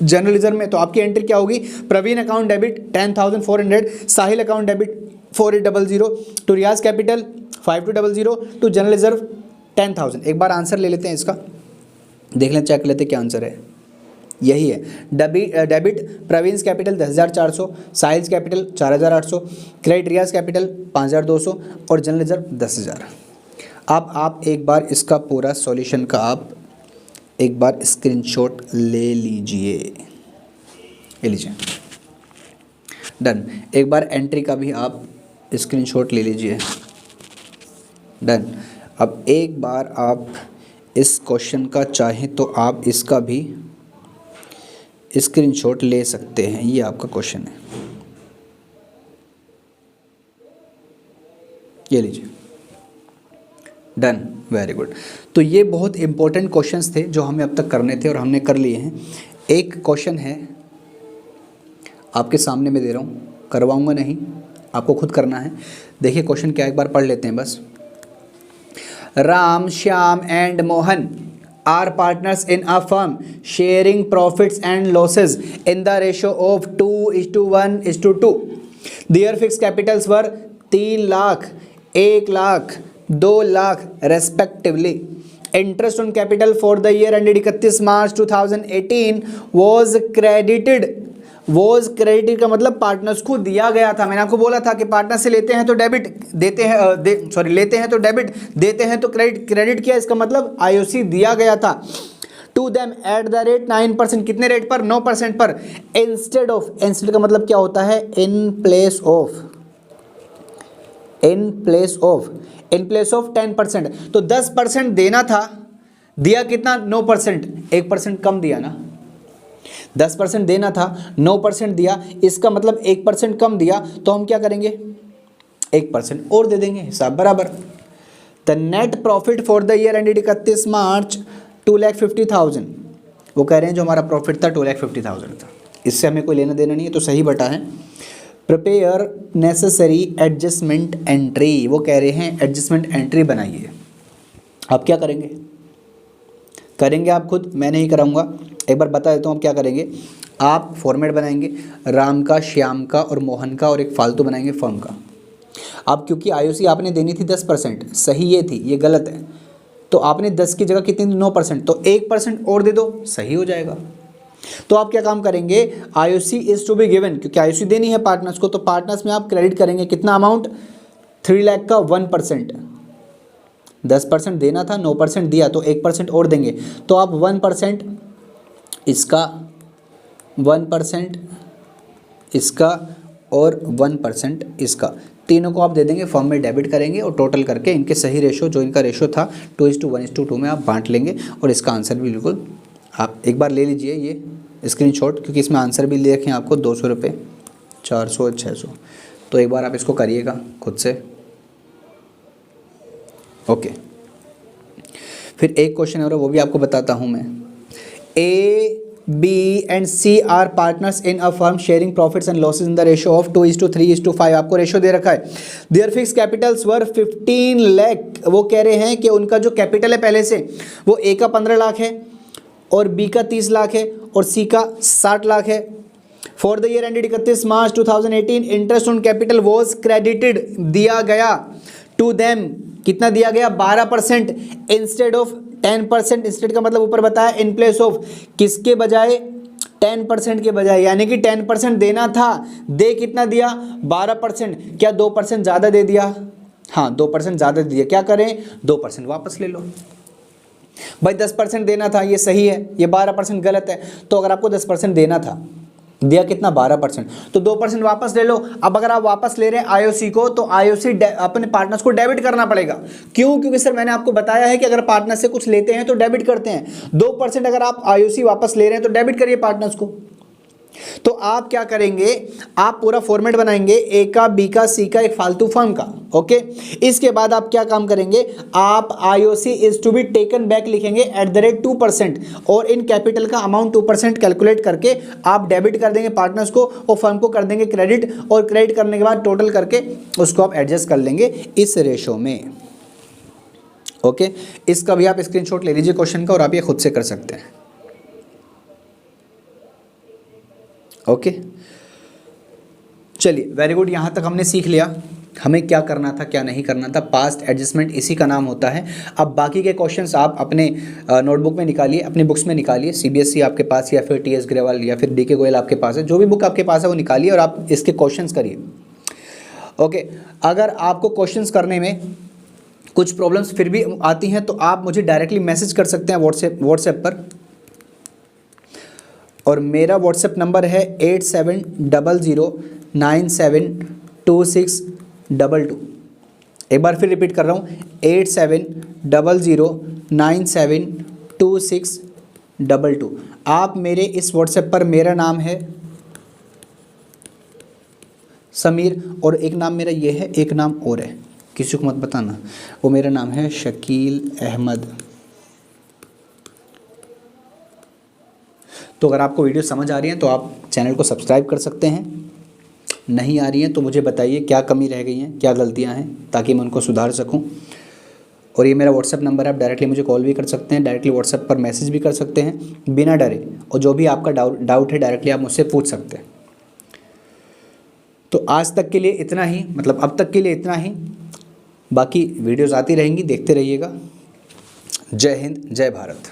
जनरल रिजर्व में। तो आपकी एंट्री क्या होगी, Praveen account debit 10,400, Sahil account debit 4,800, to Riyaz capital 5,200, to general reserve 10,000। एक बार आंसर ले लेते हैं इसका, देख लें, चेक लेते हैं क्या आंसर है। यही है, debit Praveen capital 10,400, Sahil's capital 4,800, credit Riya's capital 5,200 और जनरल रिजर्व 10,000। अब आप एक बार इसका पूरा सॉल्यूशन का आप एक बार स्क्रीनशॉट ले लीजिए, ले लीजिए, डन। एक बार एंट्री का भी आप स्क्रीनशॉट ले लीजिए, डन। अब एक बार आप इस क्वेश्चन का चाहें तो आप इसका भी स्क्रीनशॉट ले सकते हैं। ये आपका क्वेश्चन है, ये लीजिए, डन, वेरी गुड। तो ये बहुत इंपॉर्टेंट क्वेश्चंस थे जो हमें अब तक करने थे और हमने कर लिए हैं। एक क्वेश्चन है आपके सामने मैं दे रहा हूँ, करवाऊँगा नहीं, आपको खुद करना है। देखिए क्वेश्चन क्या, एक बार पढ़ लेते हैं बस। Ram, Shyam and Mohan are partners in a firm sharing profits and losses in the ratio of 2:1:2. Their fixed capitals were 3 lakh, 1 lakh, 2 lakh respectively. Interest on capital for the year ended 31 March 2018 was credited का मतलब पार्टनर्स को दिया गया था। मैंने आपको बोला था कि पार्टनर से लेते हैं तो डेबिट, देते हैं लेते हैं तो डेबिट, देते हैं तो क्रेडिट किया, इसका मतलब आईओसी दिया गया था। To them at the rate 9%, कितने रेट पर? 9% पर। इंस्टेड का मतलब क्या होता है? In place of 10%। तो 10% देना था, दिया कितना? 9%, 1% कम दिया ना। 10% देना था, 9% दिया, इसका मतलब 1% कम दिया, तो हम क्या करेंगे? 1% और दे देंगे, हिसाब बराबर। The net profit for the year ended 31 मार्च 2,50,000। वो कह रहे हैं जो हमारा प्रॉफिट था 2,50,000 था, इससे हमें कोई लेना देना नहीं है, तो सही बटा है। प्रिपेयर नेसेसरी एडजस्टमेंट एंट्री, वो कह रहे हैं एडजस्टमेंट एंट्री बनाइए। आप क्या करेंगे आप खुद, मैं नहीं कराऊंगा। एक बार बता देता हूँ आप क्या करेंगे। आप फॉर्मेट बनाएंगे राम का, श्याम का और मोहन का, और एक फालतू बनाएंगे फर्म का। अब क्योंकि आईओसी आपने देनी थी 10%, सही ये थी, ये गलत है, तो आपने 10 की जगह कितनी दी? 9%, तो 1% और दे दो, सही हो जाएगा। तो आप क्या काम करेंगे? IOC is to be given, क्योंकि आईओसी देनी है पार्टनर्स को, तो पार्टनर्स में आप क्रेडिट करेंगे कितना अमाउंट? 3 लाख का 1%। 10% देना था, 9% दिया, तो 1% और देंगे, तो आप 1% इसका, 1% इसका और 1% इसका, तीनों को आप दे देंगे, फॉर्म में डेबिट करेंगे और टोटल करके इनके सही रेशो, जो इनका रेशो था 2:1:2 में आप बांट लेंगे। और इसका आंसर भी बिल्कुल आप एक बार ले लीजिए ये स्क्रीनशॉट, क्योंकि इसमें आंसर भी ले रखे हैं आपको 200 रुपये, 400, 600। तो एक बार आप इसको करिएगा खुद से। ओके, फिर एक क्वेश्चन है और वो भी आपको बताता हूँ मैं। A, B and C are partners in a firm sharing profits and losses in the ratio of 2:3:5। आपको रेशो दे रखा है। Their fixed capitals were 15 lakh. वो कह रहे हैं कि उनका जो कैपिटल है पहले से, वो A का 15 लाख है और B का 30 लाख है और C का 60 लाख है। For the year ended 31 March 2018 interest on capital was credited, दिया गया टू देम, कितना दिया गया? 12% इंस्टेड ऑफ 10%। इंस्टेड का मतलब ऊपर बताया, इन प्लेस ऑफ, किसके बजाय? 10% के बजाय, यानी कि 10% देना था, दे कितना दिया? 12%। क्या 2% ज़्यादा दे दिया? हाँ, 2% ज़्यादा दे दिया। क्या करें? 2% वापस ले लो। भाई 10% देना था, ये सही है, ये 12% गलत है। तो अगर आपको 10% देना था, दिया कितना? 12%, तो 2% वापस ले लो। अब अगर आप वापस ले रहे हैं आईओसी को, तो आईओसी अपने पार्टनर्स को डेबिट करना पड़ेगा। क्यों? क्योंकि सर मैंने आपको बताया है कि अगर पार्टनर से कुछ लेते हैं तो डेबिट करते हैं। 2% अगर आप आईओसी वापस ले रहे हैं तो डेबिट करिए पार्टनर्स को। तो आप क्या करेंगे? आप पूरा फॉर्मेट बनाएंगे, ए का, बी का, सी का, एक फालतू फर्म का। ओके, इसके बाद आप क्या काम करेंगे? आप IOC is to be taken back लिखेंगे एट द रेट 2%, और इन कैपिटल का अमाउंट 2% कैलकुलेट करके आप डेबिट कर देंगे पार्टनर्स को और फर्म को कर देंगे क्रेडिट, और क्रेडिट करने के बाद टोटल करके उसको आप एडजस्ट कर लेंगे इस रेशो में। ओके, इसका भी आप स्क्रीनशॉट ले लीजिए क्वेश्चन का, और आप ये खुद से कर सकते हैं। ओके, चलिए वेरी गुड। यहाँ तक हमने सीख लिया हमें क्या करना था, क्या नहीं करना था। पास्ट एडजस्टमेंट इसी का नाम होता है। अब बाकी के क्वेश्चंस आप अपने नोटबुक में निकालिए, अपनी बुक्स में निकालिए। सीबीएसई आपके पास, या फिर टीएस ग्रेवाल, या फिर डीके गोयल आपके पास है, जो भी बुक आपके पास है वो निकालिए और आप इसके क्वेश्चंस करिए। ओके, अगर आपको क्वेश्चंस करने में कुछ प्रॉब्लम्स फिर भी आती हैं तो आप मुझे डायरेक्टली मैसेज कर सकते हैं व्हाट्सएप पर, और मेरा व्हाट्सएप नंबर है 8700972622। एक बार फिर रिपीट कर रहा हूँ, 8700972622। आप मेरे इस व्हाट्सएप पर, मेरा नाम है समीर, और एक नाम मेरा ये है, एक नाम और है, किसी को मत बताना, वो मेरा नाम है शकील अहमद। तो अगर आपको वीडियो समझ आ रही है तो आप चैनल को सब्सक्राइब कर सकते हैं। नहीं आ रही हैं तो मुझे बताइए क्या कमी रह गई हैं, क्या गलतियां हैं, ताकि मैं उनको सुधार सकूं। और ये मेरा व्हाट्सअप नंबर है, आप डायरेक्टली मुझे कॉल भी कर सकते हैं, डायरेक्टली व्हाट्सअप पर मैसेज भी कर सकते हैं बिना डरे, और जो भी आपका डाउट है डायरेक्टली आप मुझसे पूछ सकते हैं। तो आज तक के लिए इतना ही, मतलब अब तक के लिए इतना ही। बाकी वीडियोज़ आती रहेंगी, देखते रहिएगा। जय हिंद, जय भारत।